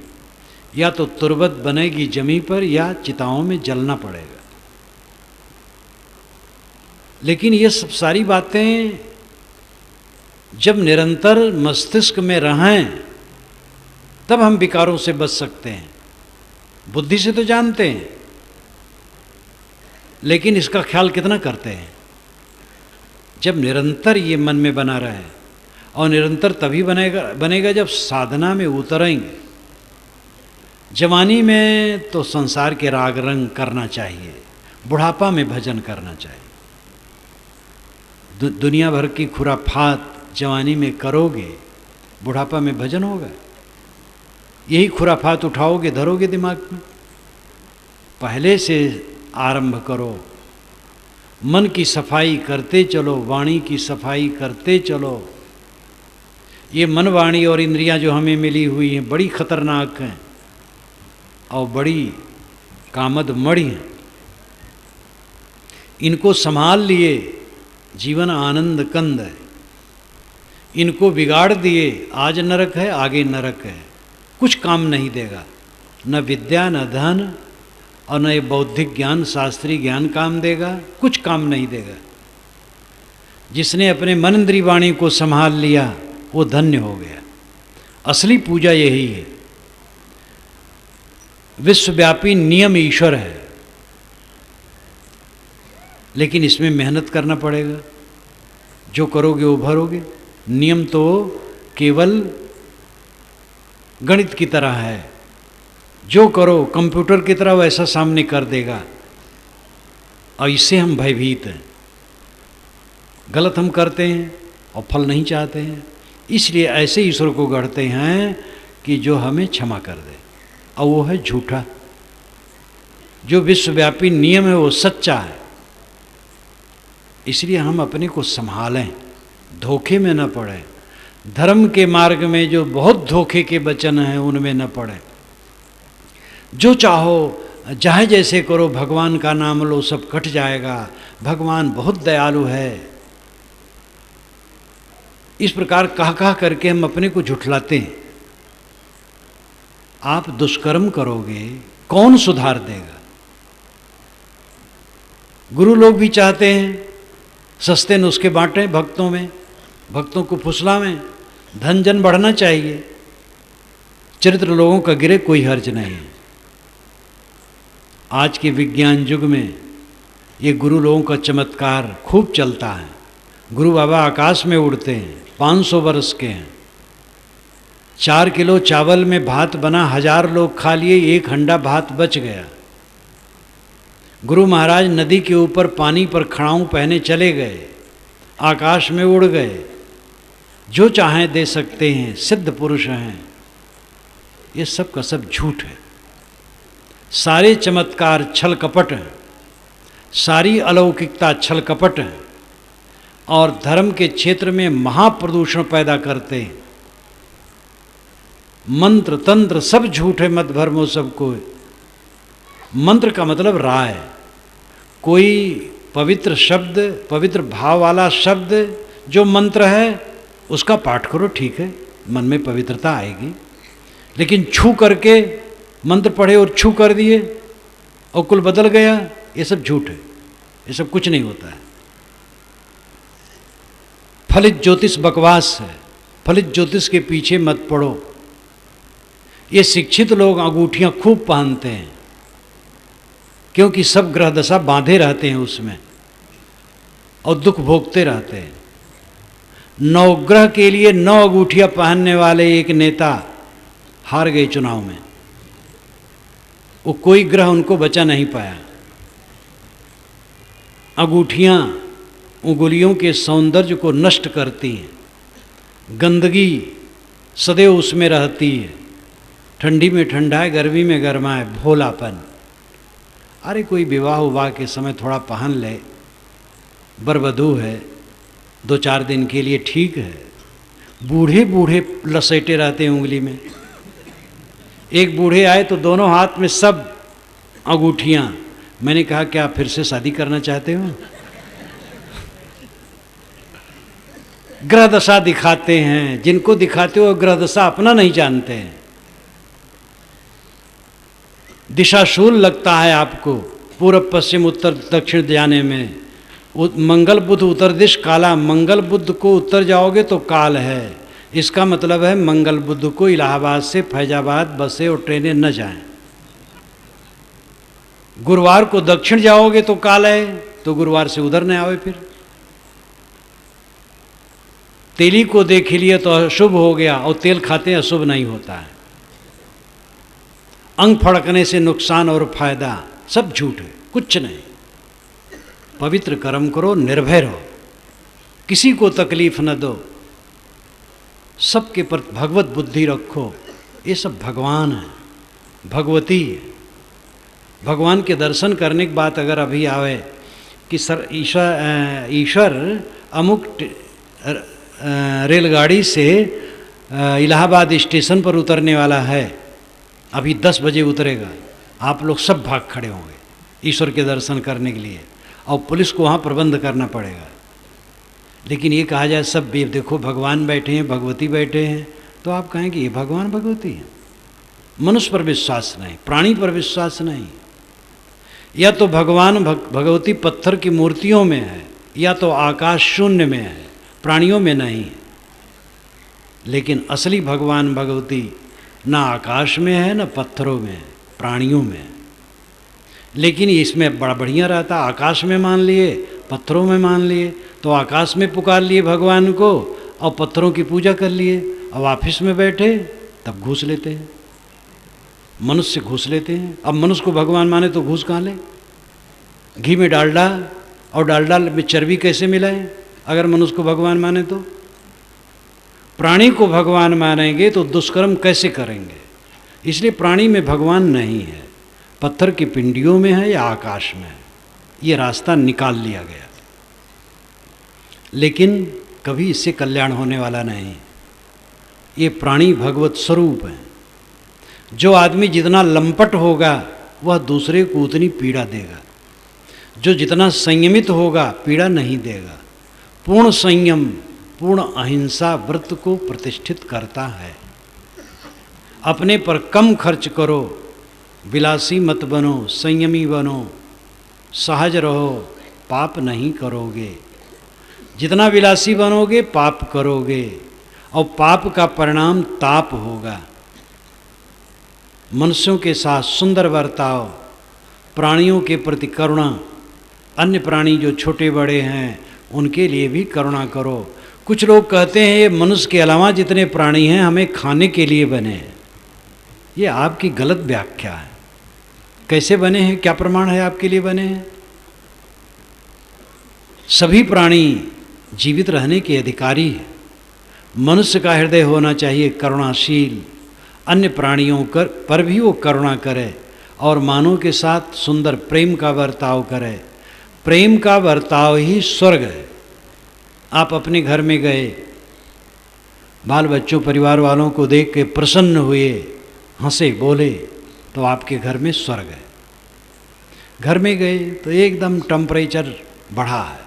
या तो तुरबत बनेगी जमी पर या चिताओं में जलना पड़ेगा। लेकिन ये सब सारी बातें जब निरंतर मस्तिष्क में रहें तब हम विकारों से बच सकते हैं। बुद्धि से तो जानते हैं, लेकिन इसका ख्याल कितना करते हैं? जब निरंतर ये मन में बना रहे, और निरंतर तभी बनेगा जब साधना में उतरेंगे। जवानी में तो संसार के राग रंग करना चाहिए, बुढ़ापा में भजन करना चाहिए। दुनिया भर की खुराफात जवानी में करोगे, बुढ़ापा में भजन होगा? यही खुराफात उठाओगे, धरोगे दिमाग में? पहले से आरंभ करो, मन की सफाई करते चलो, वाणी की सफाई करते चलो। ये मन, वाणी और इंद्रियां जो हमें मिली हुई हैं बड़ी खतरनाक हैं और बड़ी कामद मणि हैं। इनको संभाल लिए जीवन आनंद कंद है। इनको बिगाड़ दिए, आज नरक है आगे नरक है। कुछ काम नहीं देगा, न विद्या न धन और न ये बौद्धिक ज्ञान शास्त्रीय ज्ञान काम देगा, कुछ काम नहीं देगा। जिसने अपने मन इंद्री वाणी को संभाल लिया वो धन्य हो गया। असली पूजा यही है। विश्वव्यापी नियम ईश्वर है, लेकिन इसमें मेहनत करना पड़ेगा। जो करोगे वो भरोगे। नियम तो केवल गणित की तरह है, जो करो कंप्यूटर की तरह वैसा सामने कर देगा। और इससे हम भयभीत हैं। गलत हम करते हैं और फल नहीं चाहते हैं, इसलिए ऐसे ईश्वर को गढ़ते हैं कि जो हमें क्षमा कर दे, और वो है झूठा। जो विश्वव्यापी नियम है वो सच्चा है। इसलिए हम अपने को संभालें, धोखे में न पड़े। धर्म के मार्ग में जो बहुत धोखे के वचन हैं उनमें न पड़े। जो चाहो चाहे जैसे करो, भगवान का नाम लो, सब कट जाएगा, भगवान बहुत दयालु है, इस प्रकार कह करके हम अपने को झुठलाते हैं। आप दुष्कर्म करोगे, कौन सुधार देगा? गुरु लोग भी चाहते हैं सस्ते नुस्खे बांटें भक्तों में, भक्तों को फुसलावें, धन जन बढ़ना चाहिए, चरित्र लोगों का गिरे कोई हर्ज नहीं है। आज के विज्ञान युग में ये गुरु लोगों का चमत्कार खूब चलता है। गुरु बाबा आकाश में उड़ते हैं, 500 वर्ष के हैं। 4 किलो चावल में भात बना, 1000 लोग खा लिए, 1 हंडा भात बच गया। गुरु महाराज नदी के ऊपर पानी पर खड़ाऊं पहने चले गए, आकाश में उड़ गए। जो चाहें दे सकते हैं, सिद्ध पुरुष हैं। ये सब का सब झूठ है। सारे चमत्कार छल कपट हैं, सारी अलौकिकता छल कपट है, और धर्म के क्षेत्र में महाप्रदूषण पैदा करते हैं। मंत्र तंत्र सब झूठ है, मत भरमो सबको। मंत्र का मतलब राय। कोई पवित्र शब्द, पवित्र भाव वाला शब्द जो मंत्र है उसका पाठ करो, ठीक है, मन में पवित्रता आएगी। लेकिन छू करके मंत्र पढ़े और छू कर दिए और कुल बदल गया, ये सब झूठ है, ये सब कुछ नहीं होता है। फलित ज्योतिष बकवास है, फलित ज्योतिष के पीछे मत पड़ो। ये शिक्षित लोग अंगूठियां खूब पहनते हैं, क्योंकि सब ग्रह दशा बांधे रहते हैं उसमें और दुख भोगते रहते हैं। 9 ग्रह के लिए 9 अंगूठियां पहनने वाले एक नेता हार गए चुनाव में। वो कोई ग्रह उनको बचा नहीं पाया। अंगूठियां उंगलियों के सौंदर्य को नष्ट करती हैं। गंदगी सदैव उसमें रहती है। ठंडी में ठंडा है, गर्मी में गर्मा है, भोलापन। अरे कोई विवाह उवाह के समय थोड़ा पहन ले, बरबधू है, 2-4 दिन के लिए ठीक है। बूढ़े बूढ़े लसेटे रहते हैं उंगली में। एक बूढ़े आए तो दोनों हाथ में सब अंगूठियां। मैंने कहा क्या फिर से शादी करना चाहते हो? ग्रह दशा दिखाते हैं, जिनको दिखाते हो ग्रह दशा अपना नहीं जानते हैं। दिशाशूल लगता है आपको पूरब पश्चिम उत्तर दक्षिण जाने में। मंगल बुध उत्तर दिश काला, मंगल बुध को उत्तर जाओगे तो काल है। इसका मतलब है मंगल बुध को इलाहाबाद से फैजाबाद बसें और ट्रेनें न जाएं। गुरुवार को दक्षिण जाओगे तो काल है, तो गुरुवार से उधर न आवे। फिर तेली को देख लिया तो अशुभ हो गया, और तेल खाते अशुभ नहीं होता है। अंग फड़कने से नुकसान और फायदा सब झूठ है, कुछ नहीं। पवित्र कर्म करो, निर्भय रहो, किसी को तकलीफ न दो, सबके प्रति भगवत बुद्धि रखो। ये सब भगवान है, भगवती है। भगवान के दर्शन करने की बात अगर अभी आवे कि सर ईश्वर अमुक रेलगाड़ी से इलाहाबाद स्टेशन पर उतरने वाला है, अभी 10 बजे उतरेगा, आप लोग सब भाग खड़े होंगे ईश्वर के दर्शन करने के लिए, और पुलिस को वहाँ प्रबंध करना पड़ेगा। लेकिन ये कहा जाए सब देखो भगवान बैठे हैं, भगवती बैठे हैं, तो आप कहेंगे ये भगवान भगवती है। मनुष्य पर विश्वास नहीं, प्राणी पर विश्वास नहीं। या तो भगवान भगवती पत्थर की मूर्तियों में है, या तो आकाश शून्य में है, प्राणियों में नहीं। लेकिन असली भगवान भगवती ना आकाश में है, ना पत्थरों में है, प्राणियों में है। लेकिन इसमें बड़ा बढ़िया रहता, आकाश में मान लिए, पत्थरों में मान लिए, तो आकाश में पुकार लिए भगवान को और पत्थरों की पूजा कर लिए। अब ऑफिस में बैठे तब घूस लेते हैं, मनुष्य घूस लेते हैं। अब मनुष्य को भगवान माने तो घूस कहाँ ले? घी में डालडा और डालडा में चर्बी कैसे मिलाएं अगर मनुष्य को भगवान माने तो? प्राणी को भगवान मानेंगे तो दुष्कर्म कैसे करेंगे? इसलिए प्राणी में भगवान नहीं है, पत्थर की पिंडियों में है या आकाश में है, ये रास्ता निकाल लिया गया। लेकिन कभी इससे कल्याण होने वाला नहीं। ये प्राणी भगवत स्वरूप हैं। जो आदमी जितना लंपट होगा वह दूसरे को उतनी पीड़ा देगा, जो जितना संयमित होगा पीड़ा नहीं देगा। पूर्ण संयम, पूर्ण अहिंसा व्रत को प्रतिष्ठित करता है। अपने पर कम खर्च करो, विलासी मत बनो, संयमी बनो, सहज रहो, पाप नहीं करोगे। जितना विलासी बनोगे पाप करोगे और पाप का परिणाम ताप होगा। मनुष्यों के साथ सुंदर बर्ताव, प्राणियों के प्रति करुणा, अन्य प्राणी जो छोटे बड़े हैं उनके लिए भी करुणा करो। कुछ लोग कहते हैं ये मनुष्य के अलावा जितने प्राणी हैं हमें खाने के लिए बने हैं। ये आपकी गलत व्याख्या है। कैसे बने हैं? क्या प्रमाण है आपके लिए बने हैं? सभी प्राणी जीवित रहने के अधिकारी हैं। मनुष्य का हृदय होना चाहिए करुणाशील, अन्य प्राणियों पर भी वो करुणा करे और मानव के साथ सुंदर प्रेम का बर्ताव करे। प्रेम का बर्ताव ही स्वर्ग है। आप अपने घर में गए, बाल बच्चों परिवार वालों को देख के प्रसन्न हुए, हंसे बोले, तो आपके घर में स्वर्ग है। घर में गए तो एकदम टेम्परेचर बढ़ा है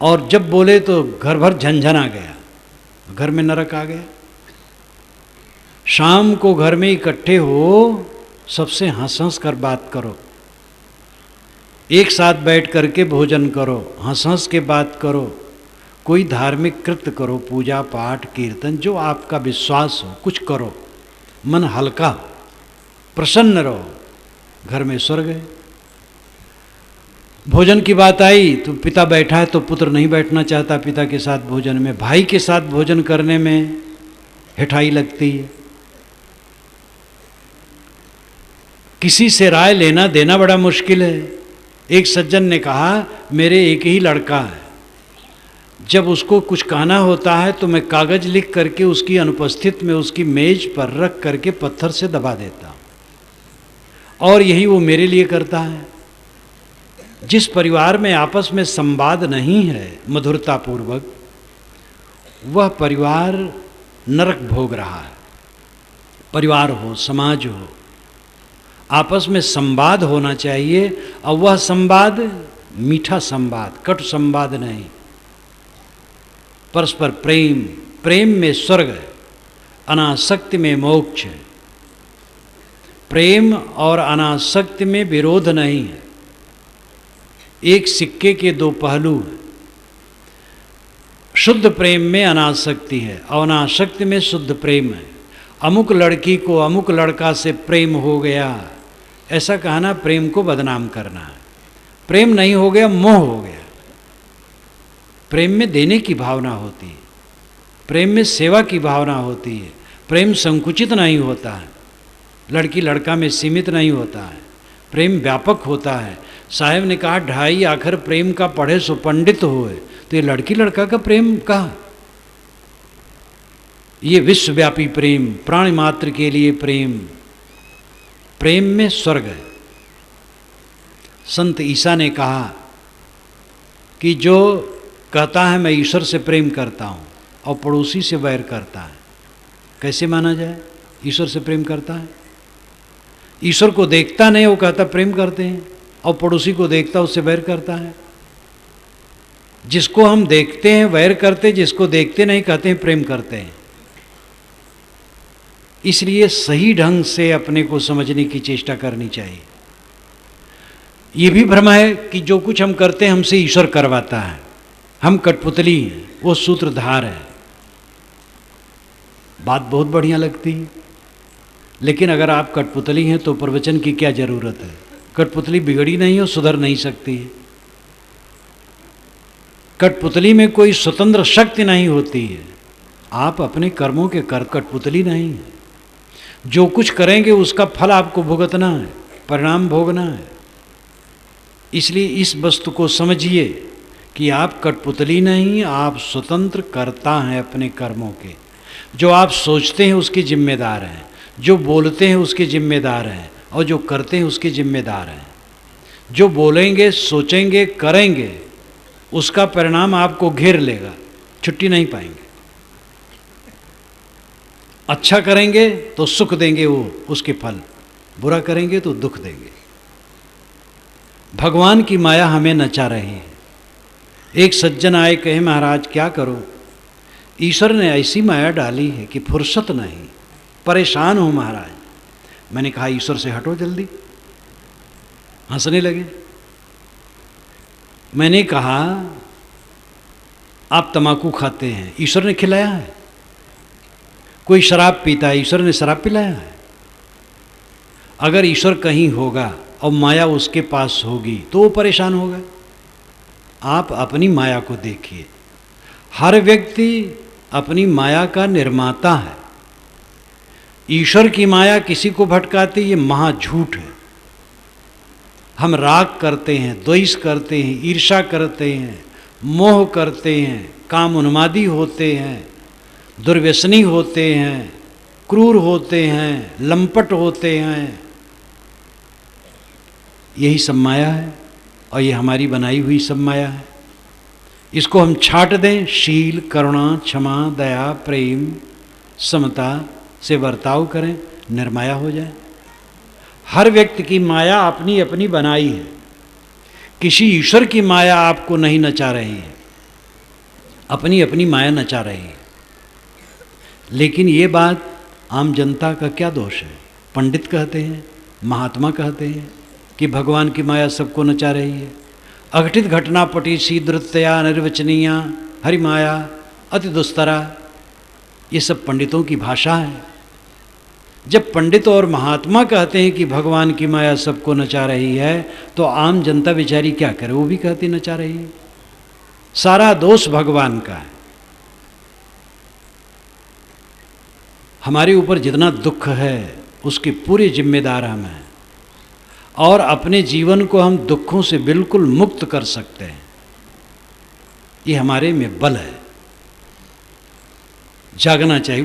और जब बोले तो घर भर झंझना गया, घर में नरक आ गया। शाम को घर में इकट्ठे हो, सबसे हंस हंस कर बात करो, एक साथ बैठ करके भोजन करो, हंस हंस के बात करो, कोई धार्मिक कृत्य करो, पूजा पाठ कीर्तन, जो आपका विश्वास हो कुछ करो, मन हल्का, प्रसन्न रहो, घर में स्वर्ग है। भोजन की बात आई तो पिता बैठा है तो पुत्र नहीं बैठना चाहता पिता के साथ भोजन में, भाई के साथ भोजन करने में हिठाई लगती है। किसी से राय लेना देना बड़ा मुश्किल है। एक सज्जन ने कहा मेरे एक ही लड़का है, जब उसको कुछ कहना होता है तो मैं कागज लिख करके उसकी अनुपस्थित में उसकी मेज पर रख करके पत्थर से दबा देता हूँ और यही वो मेरे लिए करता है। जिस परिवार में आपस में संवाद नहीं है मधुरता पूर्वक, वह परिवार नरक भोग रहा है। परिवार हो, समाज हो, आपस में संवाद होना चाहिए और वह संवाद मीठा संवाद, कटु संवाद नहीं। परस्पर प्रेम, प्रेम में स्वर्ग है, अनासक्ति में मोक्ष है। प्रेम और अनासक्ति में विरोध नहीं है, एक सिक्के के दो पहलू हैं। शुद्ध प्रेम में अनासक्ति है और अनासक्ति में शुद्ध प्रेम है। अमुक लड़की को अमुक लड़का से प्रेम हो गया, ऐसा कहना प्रेम को बदनाम करना है। प्रेम नहीं हो गया, मोह हो गया। प्रेम में देने की भावना होती है, प्रेम में सेवा की भावना होती है। प्रेम संकुचित नहीं होता है, लड़की लड़का में सीमित नहीं होता है, प्रेम व्यापक होता है। साहब ने कहा ढाई आखिर प्रेम का पढ़े सो पंडित होए, तो ये लड़की लड़का का प्रेम कहा? ये विश्वव्यापी प्रेम, प्राणी मात्र के लिए प्रेम, प्रेम में स्वर्ग है। संत ईसा ने कहा कि जो कहता है मैं ईश्वर से प्रेम करता हूँ और पड़ोसी से वैर करता है, कैसे माना जाए? ईश्वर से प्रेम करता है, ईश्वर को देखता नहीं, वो कहता प्रेम करते हैं, और पड़ोसी को देखता उससे वैर करता है। जिसको हम देखते हैं वैर करते, जिसको देखते नहीं कहते हैं प्रेम करते हैं। इसलिए सही ढंग से अपने को समझने की चेष्टा करनी चाहिए। ये भी भ्रम है कि जो कुछ हम करते हैं हमसे ईश्वर करवाता है, हम कठपुतली हैं, वो सूत्रधार है। बात बहुत बढ़िया लगती है, लेकिन अगर आप कठपुतली हैं तो प्रवचन की क्या जरूरत है? कठपुतली बिगड़ी नहीं हो, सुधर नहीं सकती है। कठपुतली में कोई स्वतंत्र शक्ति नहीं होती है। आप अपने कर्मों के कठपुतली नहीं है। जो कुछ करेंगे उसका फल आपको भुगतना है, परिणाम भोगना है। इसलिए इस वस्तु को समझिए कि आप कठपुतली नहीं, आप स्वतंत्र कर्ता हैं अपने कर्मों के। जो आप सोचते हैं उसके जिम्मेदार हैं, जो बोलते हैं उसके जिम्मेदार हैं, और जो करते हैं उसके जिम्मेदार हैं। जो बोलेंगे, सोचेंगे, करेंगे, उसका परिणाम आपको घेर लेगा, छुट्टी नहीं पाएंगे। अच्छा करेंगे तो सुख देंगे वो उसके फल, बुरा करेंगे तो दुख देंगे। भगवान की माया हमें नचा रही है। एक सज्जन आए, कहे महाराज क्या करो, ईश्वर ने ऐसी माया डाली है कि फुर्सत नहीं, परेशान हो महाराज। मैंने कहा ईश्वर से हटो जल्दी। हंसने लगे। मैंने कहा आप तम्बाकू खाते हैं, ईश्वर ने खिलाया है। कोई शराब पीता है, ईश्वर ने शराब पिलाया है। अगर ईश्वर कहीं होगा और माया उसके पास होगी तो वो परेशान होगा। आप अपनी माया को देखिए। हर व्यक्ति अपनी माया का निर्माता है। ईश्वर की माया किसी को भटकाती, ये महाझूठ है। हम राग करते हैं, द्वेष करते हैं, ईर्ष्या करते हैं, मोह करते हैं, काम उन्मादी होते हैं, दुर्व्यसनी होते हैं, क्रूर होते हैं, लंपट होते हैं। यही सब माया है, और ये हमारी बनाई हुई सब माया है। इसको हम छाट दें, शील, करुणा, क्षमा, दया, प्रेम, समता से बर्ताव करें, निर्माया हो जाए। हर व्यक्ति की माया अपनी अपनी बनाई है। किसी ईश्वर की माया आपको नहीं नचा रही है, अपनी अपनी माया नचा रही है। लेकिन ये बात आम जनता का क्या दोष है? पंडित कहते हैं, महात्मा कहते हैं कि भगवान की माया सबको नचा रही है। अघटित घटना पटी शीद्रतया निर्वचनीया हरि माया अति दुस्तरा, ये सब पंडितों की भाषा है। जब पंडित और महात्मा कहते हैं कि भगवान की माया सबको नचा रही है, तो आम जनता बेचारी क्या करे? वो भी कहती नचा रही है। सारा दोष भगवान का है। हमारे ऊपर जितना दुख है उसके पूरे जिम्मेदार हम हैं, और अपने जीवन को हम दुखों से बिल्कुल मुक्त कर सकते हैं। ये हमारे में बल है। जागना चाहिए।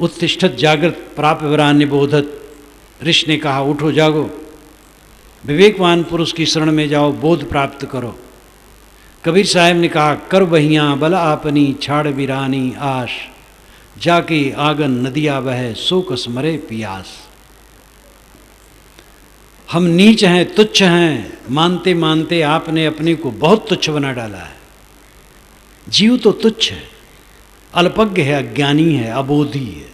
उत्तिष्ठत जागृत प्राप्य वरा निबोधत। ऋषि ने कहा उठो जागो, विवेकवान पुरुष की शरण में जाओ, बोध प्राप्त करो। कबीर साहब ने कहा कर बहियाँ बल आपनी छाड़ बिरानी आश, जाके आंगन नदिया बहे सो कस मरे पियास। हम नीच हैं, तुच्छ हैं, मानते मानते आपने अपने को बहुत तुच्छ बना डाला है। जीव तो तुच्छ है, अल्पज्ञ है, अज्ञानी है, अबोधी है।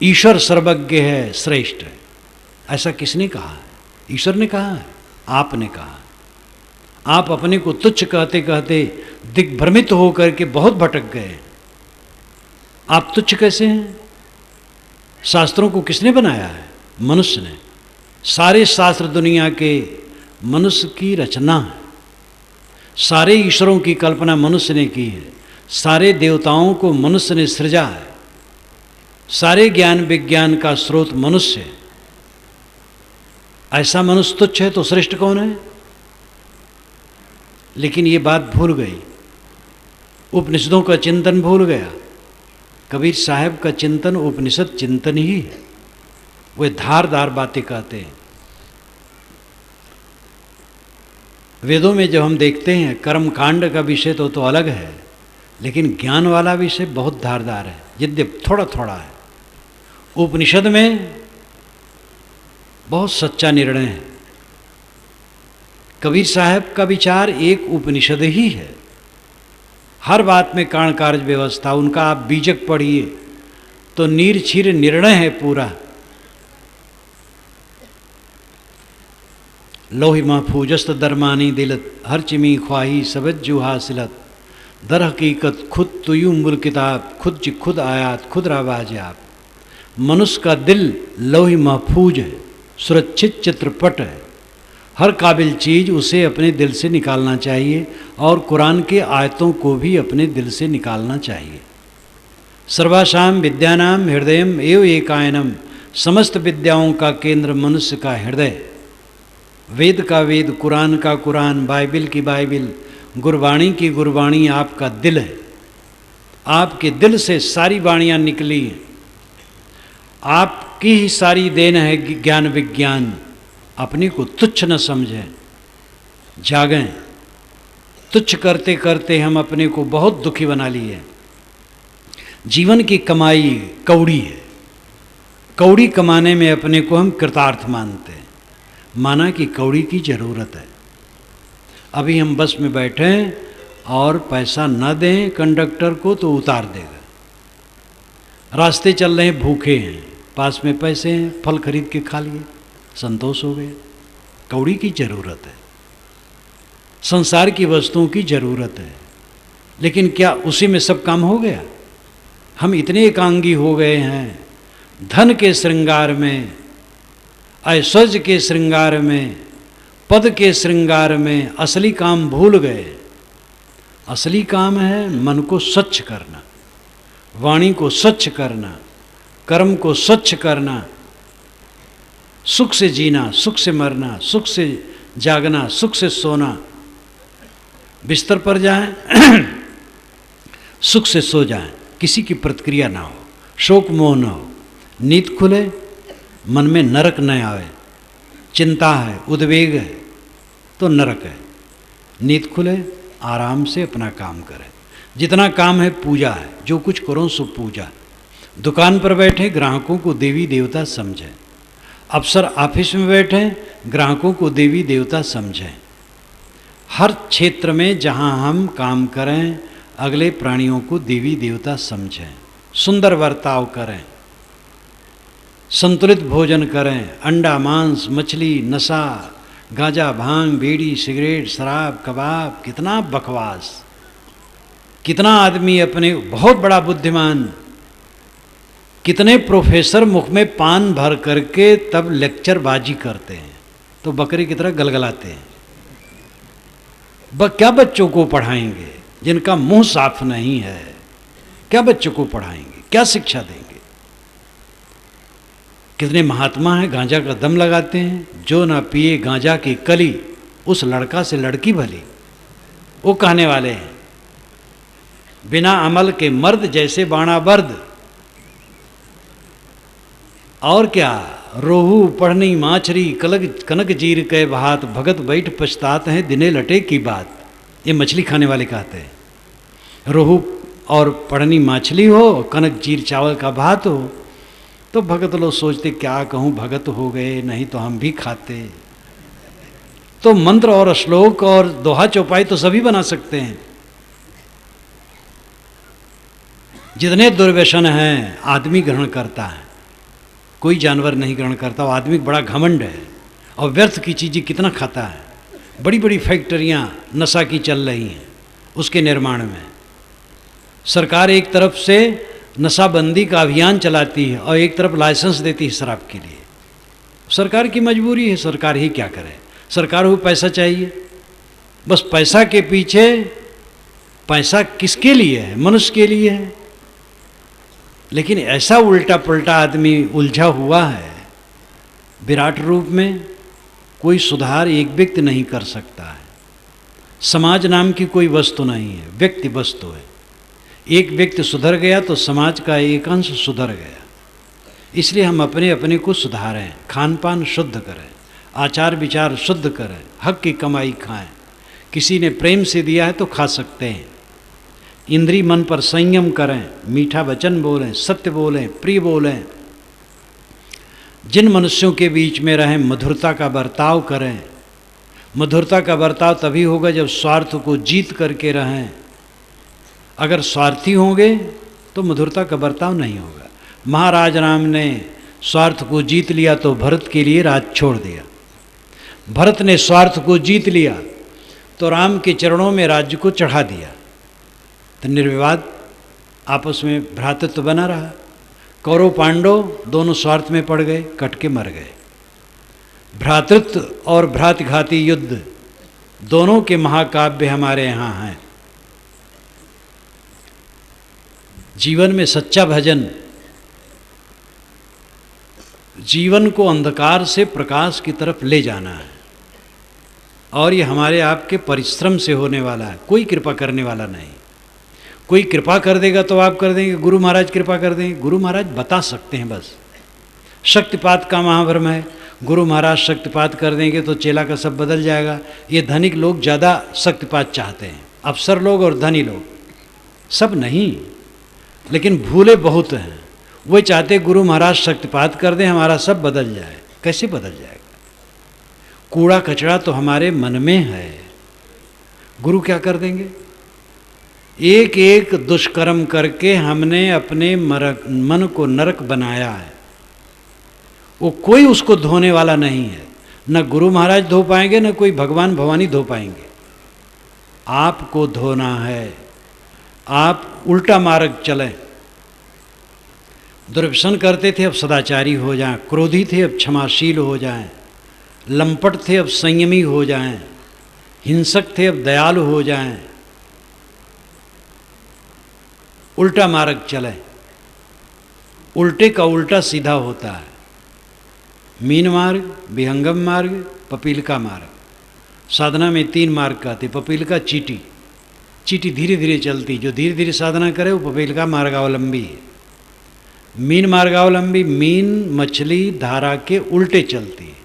ईश्वर सर्वज्ञ है, श्रेष्ठ है। ऐसा किसने कहा है? ईश्वर ने कहा है, आपने कहा। आप अपने को तुच्छ कहते कहते दिग्भ्रमित होकर के बहुत भटक गए। आप तुच्छ कैसे हैं? शास्त्रों को किसने बनाया है? मनुष्य ने। सारे शास्त्र दुनिया के मनुष्य की रचना है। सारे ईश्वरों की कल्पना मनुष्य ने की है। सारे देवताओं को मनुष्य ने सृजा है। सारे ज्ञान विज्ञान का स्रोत मनुष्य है। ऐसा मनुष्य तुच्छ है तो श्रेष्ठ कौन है? लेकिन ये बात भूल गई, उपनिषदों का चिंतन भूल गया। कबीर साहब का चिंतन उपनिषद चिंतन ही है। वे धारदार बातें कहते हैं। वेदों में जब हम देखते हैं, कर्म कांड का विषय तो अलग है, लेकिन ज्ञान वाला विषय बहुत धारदार है, यद्यपि थोड़ा थोड़ा है। उपनिषद में बहुत सच्चा निर्णय है। कबीर साहब का विचार एक उपनिषद ही है। हर बात में कारण कार्य व्यवस्था। उनका आप बीजक पढ़िए तो नीरछीर निर्णय है पूरा। लोहि महफूजस्त दरमानी दिलत हर चिमी ख्वाही सबज्जू हासिलत दर हकीकत खुद तुयुम्बुल किताब खुद च खुद आयात खुद रावाज आप। मनुष्य का दिल लोहि महफूज है, सुरक्षित चित्रपट है। हर काबिल चीज़ उसे अपने दिल से निकालना चाहिए, और कुरान के आयतों को भी अपने दिल से निकालना चाहिए। सर्वासाम विद्यानाम हृदयम एव एकायनम। समस्त विद्याओं का केंद्र मनुष्य का हृदय। वेद का वेद, कुरान का कुरान, बाइबिल की बाइबिल, गुरबाणी की गुरबाणी आपका दिल है। आपके दिल से सारी वाणियाँ निकली हैं। आपकी ही सारी देन है ज्ञान विज्ञान। अपने को तुच्छ न समझें, जागें। तुच्छ करते करते हम अपने को बहुत दुखी बना लिए। जीवन की कमाई कौड़ी है। कौड़ी कमाने में अपने को हम कृतार्थ मानते हैं, माना कि कौड़ी की ज़रूरत है। अभी हम बस में बैठे हैं और पैसा न दें कंडक्टर को तो उतार देगा। रास्ते चल रहे हैं, भूखे हैं, पास में पैसे हैं, फल खरीद के खा लिए, संतोष हो गए। कौड़ी की ज़रूरत है, संसार की वस्तुओं की ज़रूरत है। लेकिन क्या उसी में सब काम हो गया? हम इतने एकांगी हो गए हैं धन के श्रृंगार में, ऐश्वर्य के श्रृंगार में, पद के श्रृंगार में, असली काम भूल गए। असली काम है मन को स्वच्छ करना, वाणी को स्वच्छ करना, कर्म को स्वच्छ करना, सुख से जीना, सुख से मरना, सुख से जागना, सुख से सोना। बिस्तर पर जाएं सुख से सो जाएं, किसी की प्रतिक्रिया ना हो, शोक मोह न हो, नींद खुले, मन में नरक न आवे। चिंता है, उद्वेग है तो नरक है। नींद खुले, आराम से अपना काम करें। जितना काम है पूजा है, जो कुछ करो सो पूजा। दुकान पर बैठे ग्राहकों को देवी देवता समझें। अफसर ऑफिस में बैठे ग्राहकों को देवी देवता समझें। हर क्षेत्र में जहाँ हम काम करें अगले प्राणियों को देवी देवता समझें। सुंदर बर्ताव करें, संतुलित भोजन करें। अंडा मांस मछली नशा गांजा भांग बीड़ी सिगरेट शराब कबाब, कितना बकवास। कितना आदमी अपने बहुत बड़ा बुद्धिमान, कितने प्रोफेसर मुख में पान भर करके तब लेक्चर बाजी करते हैं तो बकरी की तरह गलगलाते हैं। क्या बच्चों को पढ़ाएंगे जिनका मुंह साफ नहीं है? क्या बच्चों को पढ़ाएंगे, क्या शिक्षा देंगे? कितने महात्मा हैं गांजा का दम लगाते हैं, जो ना पिए गांजा की कली उस लड़का से लड़की भली, वो कहने वाले हैं। बिना अमल के मर्द जैसे बाणा बर्द। और क्या, रोहू पढ़नी माछरी कनक जीर के भात, भगत बैठ पछतात हैं दिने लटे की बात। ये मछली खाने वाले कहते हैं। रोहू और पढ़नी मछली हो, कनक जीर चावल का भात हो तो भगत लोग सोचते क्या कहूँ, भगत हो गए, नहीं तो हम भी खाते। तो मंत्र और श्लोक और दोहा चौपाई तो सभी बना सकते हैं। जितने दुर्व्यसन हैं आदमी ग्रहण करता है, कोई जानवर नहीं ग्रहण करता। वो आदमी बड़ा घमंड है और व्यर्थ की चीज़ें कितना खाता है। बड़ी बड़ी फैक्ट्रियाँ नशा की चल रही हैं, उसके निर्माण में सरकार एक तरफ से नशाबंदी का अभियान चलाती है और एक तरफ लाइसेंस देती है शराब के लिए। सरकार की मजबूरी है, सरकार ही क्या करे। सरकार को पैसा चाहिए, बस पैसा के पीछे। पैसा किसके लिए है? मनुष्य के लिए है। लेकिन ऐसा उल्टा पुल्टा आदमी उलझा हुआ है विराट रूप में, कोई सुधार एक व्यक्ति नहीं कर सकता है। समाज नाम की कोई वस्तु नहीं है, व्यक्ति वस्तु है। एक व्यक्ति सुधर गया तो समाज का एक अंश सुधर गया। इसलिए हम अपने अपने को सुधारें, खान पान शुद्ध करें, आचार विचार शुद्ध करें, हक की कमाई खाएं। किसी ने प्रेम से दिया है तो खा सकते हैं। इंद्री मन पर संयम करें, मीठा वचन बोलें, सत्य बोलें, प्रिय बोलें। जिन मनुष्यों के बीच में रहें मधुरता का बर्ताव करें। मधुरता का बर्ताव तभी होगा जब स्वार्थ को जीत करके रहें। अगर स्वार्थी होंगे तो मधुरता का बर्ताव नहीं होगा। महाराज राम ने स्वार्थ को जीत लिया तो भरत के लिए राज छोड़ दिया। भरत ने स्वार्थ को जीत लिया तो राम के चरणों में राज्य को चढ़ा दिया। तो निर्विवाद आपस में भ्रातृत्व बना रहा। कौरव पांडव दोनों स्वार्थ में पड़ गए, कट के मर गए। भ्रातृत्व और भ्रातघाती युद्ध दोनों के महाकाव्य हमारे यहाँ हैं। जीवन में सच्चा भजन जीवन को अंधकार से प्रकाश की तरफ ले जाना है। और ये हमारे आपके परिश्रम से होने वाला है, कोई कृपा करने वाला नहीं। कोई कृपा कर देगा तो आप कर देंगे, गुरु महाराज कृपा कर देंगे, गुरु महाराज बता सकते हैं बस। शक्तिपात का महाभ्रम है, गुरु महाराज शक्तिपात कर देंगे तो चेला का सब बदल जाएगा। ये धनिक लोग ज़्यादा शक्तिपात चाहते हैं, अफसर लोग और धनी लोग, सब नहीं, लेकिन भूले बहुत हैं। वो चाहते गुरु महाराज शक्तिपात कर दें, हमारा सब बदल जाए। कैसे बदल जाएगा? कूड़ा कचरा तो हमारे मन में है, गुरु क्या कर देंगे? एक एक दुष्कर्म करके हमने अपने मन को नरक बनाया है, वो कोई उसको धोने वाला नहीं है। न गुरु महाराज धो पाएंगे, न कोई भगवान भवानी धो पाएंगे। आपको धोना है। आप उल्टा मार्ग चलें। दुर्व्यसन करते थे अब सदाचारी हो जाएं, क्रोधी थे अब क्षमाशील हो जाएं, लंपट थे अब संयमी हो जाएं, हिंसक थे अब दयालु हो जाएं। उल्टा मार्ग चलें। उल्टे का उल्टा सीधा होता है। मीन मार्ग, विहंगम मार्ग, पपीलका मार्ग। साधना में 3 मार्ग का आते। पपीलका चीटी, चीटी धीरे धीरे चलती, जो धीरे धीरे साधना करे वो पपीलका मार्गावलंबी है। मीन मार्गावलंबी, मीन मछली धारा के उल्टे चलती है।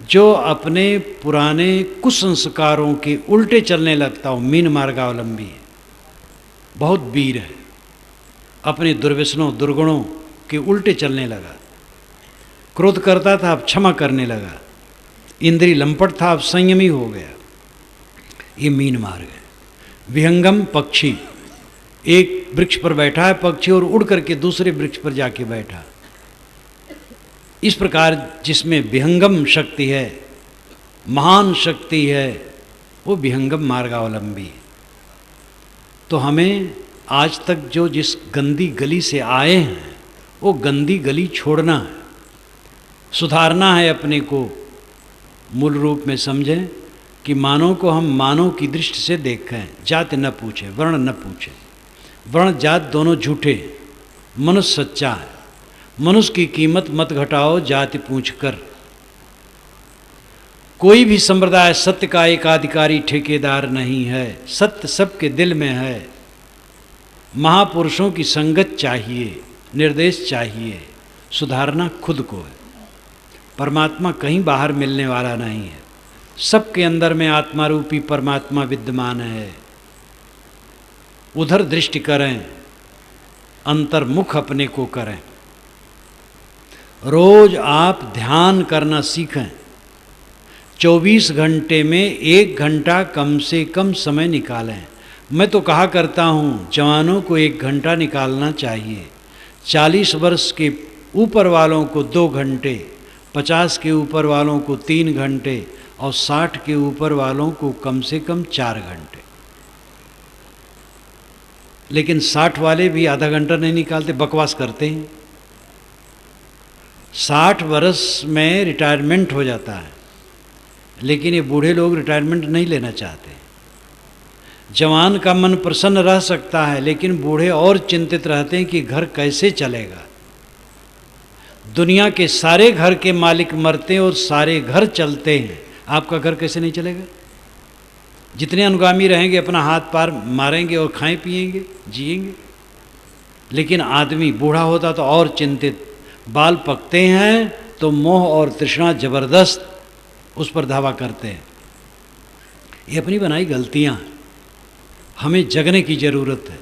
जो अपने पुराने कुसंस्कारों के उल्टे चलने लगता हो, मीन मार्गावलंबी है, बहुत वीर है। अपने दुर्व्यसनों दुर्गुणों के उल्टे चलने लगा। क्रोध करता था अब क्षमा करने लगा। इंद्रिय लंपट था अब संयमी हो गया। ये मीन मार्ग है। विहंगम पक्षी, एक वृक्ष पर बैठा है पक्षी और उड़ करके दूसरे वृक्ष पर जाके बैठा। इस प्रकार जिसमें विहंगम शक्ति है, महान शक्ति है, वो विहंगम मार्गावलंबी है। तो हमें आज तक जो जिस गंदी गली से आए हैं वो गंदी गली छोड़ना है, सुधारना है अपने को। मूल रूप में समझें कि मानव को हम मानव की दृष्टि से देखें, जाति न पूछें, वर्ण न पूछें। वर्ण जात दोनों झूठे हैं, मनुष्य सच्चा है। मनुष्य की कीमत मत घटाओ जाति पूछकर। कोई भी संप्रदाय सत्य का एकाधिकारी ठेकेदार नहीं है। सत्य सबके दिल में है। महापुरुषों की संगत चाहिए, निर्देश चाहिए। सुधारना खुद को है। परमात्मा कहीं बाहर मिलने वाला नहीं है, सबके अंदर में आत्मा रूपी परमात्मा विद्यमान है। उधर दृष्टि करें, अंतर्मुख अपने को करें। रोज आप ध्यान करना सीखें। 24 घंटे में 1 घंटा कम से कम समय निकालें। मैं तो कहा करता हूँ जवानों को 1 घंटा निकालना चाहिए, 40 वर्ष के ऊपर वालों को 2 घंटे, 50 के ऊपर वालों को 3 घंटे और 60 के ऊपर वालों को कम से कम 4 घंटे। लेकिन 60 वाले भी आधा घंटा नहीं निकालते, बकवास करते हैं। 60 वर्ष में रिटायरमेंट हो जाता है, लेकिन ये बूढ़े लोग रिटायरमेंट नहीं लेना चाहते। जवान का मन प्रसन्न रह सकता है, लेकिन बूढ़े और चिंतित रहते हैं कि घर कैसे चलेगा। दुनिया के सारे घर के मालिक मरते हैं और सारे घर चलते हैं, आपका घर कैसे नहीं चलेगा? जितने अनुगामी रहेंगे अपना हाथ पार मारेंगे और खाएं पिएंगे जिएंगे। लेकिन आदमी बूढ़ा होता तो और चिंतित, बाल पकते हैं तो मोह और तृष्णा जबरदस्त उस पर धावा करते हैं। ये अपनी बनाई गलतियां, हमें जगने की ज़रूरत है।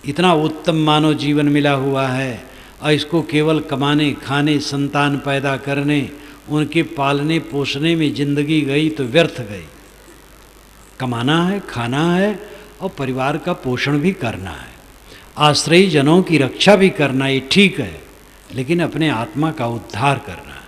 इतना उत्तम मानव जीवन मिला हुआ है और इसको केवल कमाने खाने संतान पैदा करने उनके पालने पोषने में जिंदगी गई तो व्यर्थ गई। कमाना है, खाना है और परिवार का पोषण भी करना है, आश्रयी जनों की रक्षा भी करना, ये ठीक है, लेकिन अपने आत्मा का उद्धार करना है।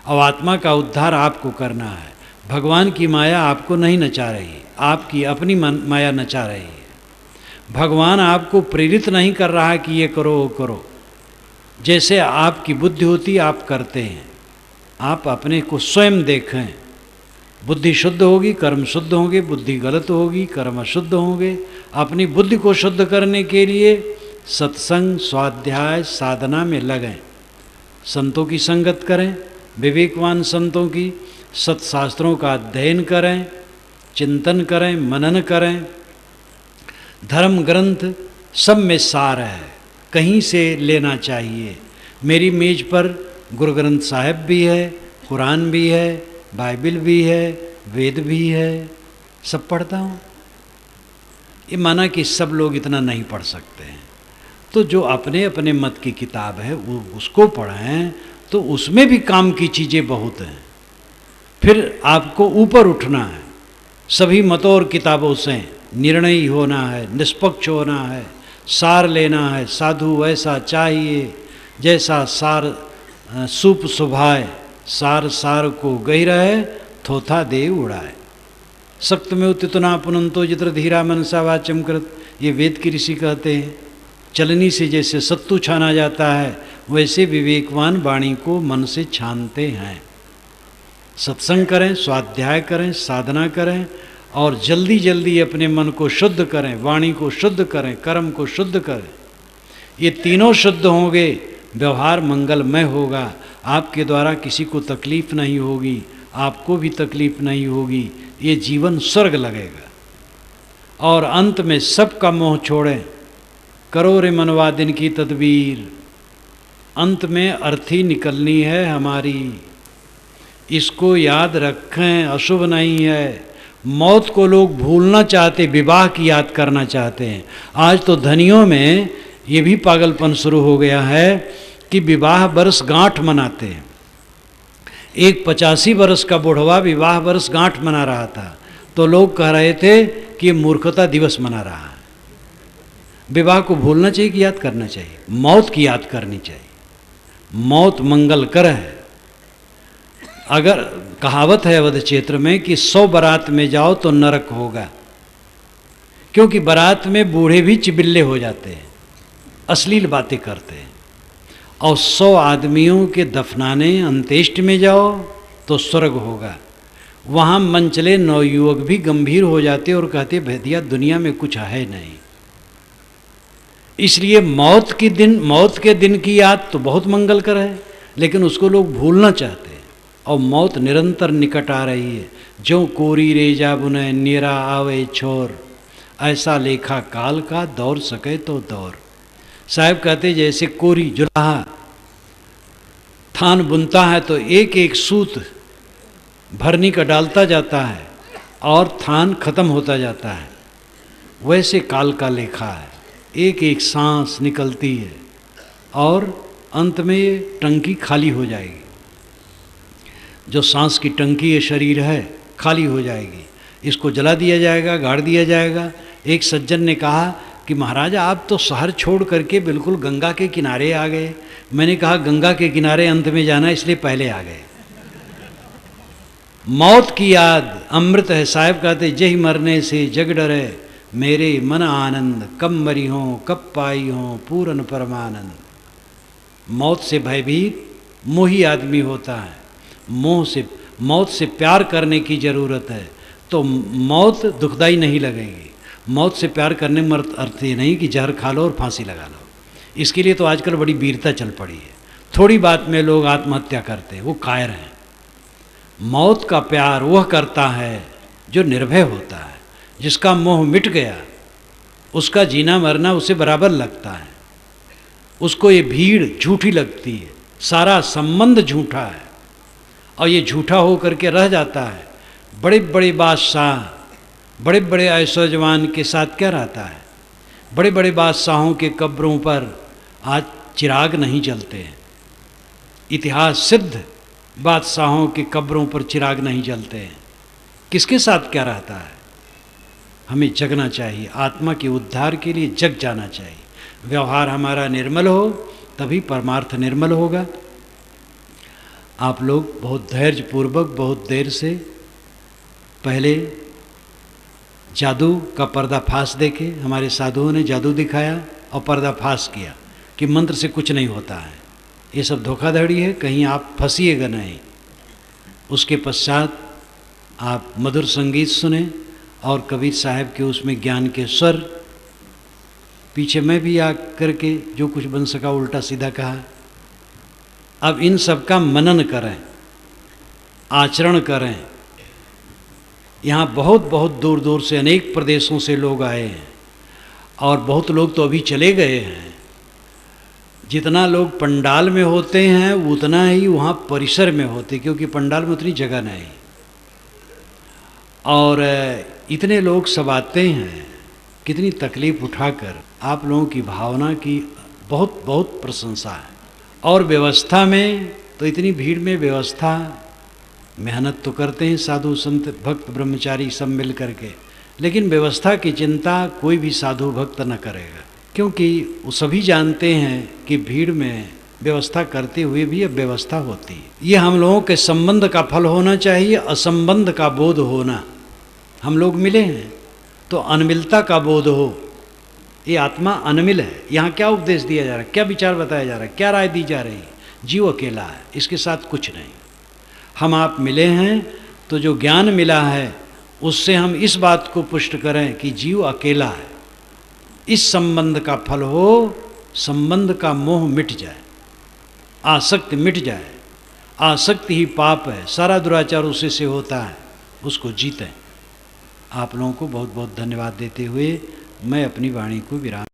और आत्मा का उद्धार आपको करना है। भगवान की माया आपको नहीं नचा रही, आपकी अपनी माया नचा रही है। भगवान आपको प्रेरित नहीं कर रहा है कि ये करो वो करो। जैसे आपकी बुद्धि होती आप करते हैं। आप अपने को स्वयं देखें। बुद्धि शुद्ध होगी, कर्म शुद्ध होंगे। बुद्धि गलत होगी, कर्म अशुद्ध होंगे। अपनी बुद्धि को शुद्ध करने के लिए सत्संग स्वाध्याय साधना में लगें। संतों की संगत करें, विवेकवान संतों की, सत्शास्त्रों का अध्ययन करें, चिंतन करें, मनन करें। धर्म ग्रंथ सब में सार है, कहीं से लेना चाहिए। मेरी मेज पर गुरु ग्रंथ साहिब भी है, कुरान भी है, बाइबल भी है, वेद भी है, सब पढ़ता हूँ। ये माना कि सब लोग इतना नहीं पढ़ सकते हैं, तो जो अपने अपने मत की किताब है वो उसको पढ़ें, तो उसमें भी काम की चीज़ें बहुत हैं। फिर आपको ऊपर उठना है, सभी मतों और किताबों से निर्णयी होना है, निष्पक्ष होना है, सार लेना है। साधु वैसा चाहिए जैसा सार सूप सुभाए, सार सार को गही रहे, थोथा दे उड़ाए। सक्त में उतितना पुनंतो जित्र धीरा मनसा वाचम कृत, ये वेद की ऋषि कहते हैं। चलनी से जैसे सत्तू छाना जाता है, वैसे विवेकवान वाणी को मन से छानते हैं। सत्संग करें, स्वाध्याय करें, साधना करें और जल्दी जल्दी अपने मन को शुद्ध करें, वाणी को शुद्ध करें, कर्म को शुद्ध करें। ये तीनों शुद्ध होंगे, व्यवहार मंगलमय होगा। आपके द्वारा किसी को तकलीफ नहीं होगी, आपको भी तकलीफ नहीं होगी, ये जीवन स्वर्ग लगेगा। और अंत में सबका मोह छोड़ें, करो रे मनवा दिन की तदबीर। अंत में अर्थी निकलनी है हमारी, इसको याद रखें, अशुभ नहीं है। मौत को लोग भूलना चाहते, विवाह की याद करना चाहते हैं। आज तो धनियों में ये भी पागलपन शुरू हो गया है कि विवाह वर्ष गांठ मनाते हैं। एक 85 वर्ष का बुढ़वा विवाह वर्ष गांठ मना रहा था, तो लोग कह रहे थे कि ये मूर्खता दिवस मना रहा है। विवाह को भूलना चाहिए कि याद करना चाहिए? मौत की याद करनी चाहिए। मौत मंगल कर है। अगर कहावत है अवध क्षेत्र में कि 100 बारात में जाओ तो नरक होगा, क्योंकि बारात में बूढ़े भी चिबिल्ले हो जाते हैं, अश्लील बातें करते हैं। और 100 आदमियों के दफनाने अंत्येष्टि में जाओ तो स्वर्ग होगा। वहाँ मंचले नवयुवक भी गंभीर हो जाते और कहते भैया दुनिया में कुछ है नहीं। इसलिए मौत के दिन की याद तो बहुत मंगलकर है, लेकिन उसको लोग भूलना चाहते हैं। और मौत निरंतर निकट आ रही है। जो कोरी रेजा बुने नीरा आवे छोर, ऐसा लेखा काल का दौड़ सके तो दौड़। साहब कहते जैसे कोरी जुलाहा थान बुनता है तो एक एक सूत भरनी का डालता जाता है और थान खत्म होता जाता है, वैसे काल का लेखा है। एक एक सांस निकलती है और अंत में ये टंकी खाली हो जाएगी। जो सांस की टंकी ये शरीर है खाली हो जाएगी, इसको जला दिया जाएगा, गाड़ दिया जाएगा। एक सज्जन ने कहा कि महाराज आप तो शहर छोड़ करके बिल्कुल गंगा के किनारे आ गए। मैंने कहा गंगा के किनारे अंत में जाना इसलिए पहले आ गए। मौत की याद अमृत है। साहब कहते जय मरने से जग डरे, मेरे मन आनंद कब मरी हो कब पाई हो पूरन परमानंद। मौत से भयभीत मोही आदमी होता है। मौत से प्यार करने की ज़रूरत है, तो मौत दुखदाई नहीं लगेगी। मौत से प्यार करने में अर्थ ये नहीं कि जहर खा लो और फांसी लगा लो। इसके लिए तो आजकल बड़ी वीरता चल पड़ी है। थोड़ी बात में लोग आत्महत्या करते हैं, वो कायर हैं। मौत का प्यार वह करता है जो निर्भय होता है, जिसका मोह मिट गया, उसका जीना मरना उसे बराबर लगता है। उसको ये भीड़ झूठी लगती है, सारा संबंध झूठा है और ये झूठा हो करके रह जाता है। बड़े बड़े बादशाह, बड़े बड़े ऐशोजवान के साथ क्या रहता है? बड़े बड़े बादशाहों के कब्रों पर आज चिराग नहीं जलते हैं। इतिहास सिद्ध बादशाहों के कब्रों पर चिराग नहीं जलते हैं। किसके साथ क्या रहता है? हमें जगना चाहिए, आत्मा के उद्धार के लिए जग जाना चाहिए। व्यवहार हमारा निर्मल हो तभी परमार्थ निर्मल होगा। आप लोग बहुत धैर्यपूर्वक बहुत देर से पहले जादू का पर्दाफाश देखे। हमारे साधुओं ने जादू दिखाया और पर्दाफाश किया कि मंत्र से कुछ नहीं होता है, ये सब धोखाधड़ी है, कहीं आप फंसिएगा नहीं। उसके पश्चात आप मधुर संगीत सुने और कबीर साहब के उसमें ज्ञान के स्वर। पीछे मैं भी आ करके जो कुछ बन सका उल्टा सीधा कहा। अब इन सब का मनन करें। आचरण करें। यहाँ बहुत बहुत दूर दूर से अनेक प्रदेशों से लोग आए हैं और बहुत लोग तो अभी चले गए हैं। जितना लोग पंडाल में होते हैं उतना ही वहाँ परिसर में होते, क्योंकि पंडाल में उतनी जगह नहीं। और इतने लोग सब आते हैं, कितनी तकलीफ़ उठाकर। आप लोगों की भावना की बहुत बहुत प्रशंसा है। और व्यवस्था में तो इतनी भीड़ में व्यवस्था, मेहनत तो करते हैं साधु संत भक्त ब्रह्मचारी सब मिल करके, लेकिन व्यवस्था की चिंता कोई भी साधु भक्त न करेगा, क्योंकि वो सभी जानते हैं कि भीड़ में व्यवस्था करते हुए भी अब व्यवस्था होती है। ये हम लोगों के संबंध का फल होना चाहिए, असंबंध का बोध होना। हम लोग मिले हैं तो अनमिलता का बोध हो। ये आत्मा अनमिल है। यहाँ क्या उपदेश दिया जा रहा है, क्या विचार बताया जा रहा है, क्या राय दी जा रही है? जीव अकेला है, इसके साथ कुछ नहीं। हम आप मिले हैं तो जो ज्ञान मिला है उससे हम इस बात को पुष्ट करें कि जीव अकेला है। इस संबंध का फल हो, संबंध का मोह मिट जाए, आसक्ति मिट जाए। आसक्ति ही पाप है, सारा दुराचार उसी से होता है, उसको जीतें। आप लोगों को बहुत बहुत धन्यवाद देते हुए मैं अपनी वाणी को विराम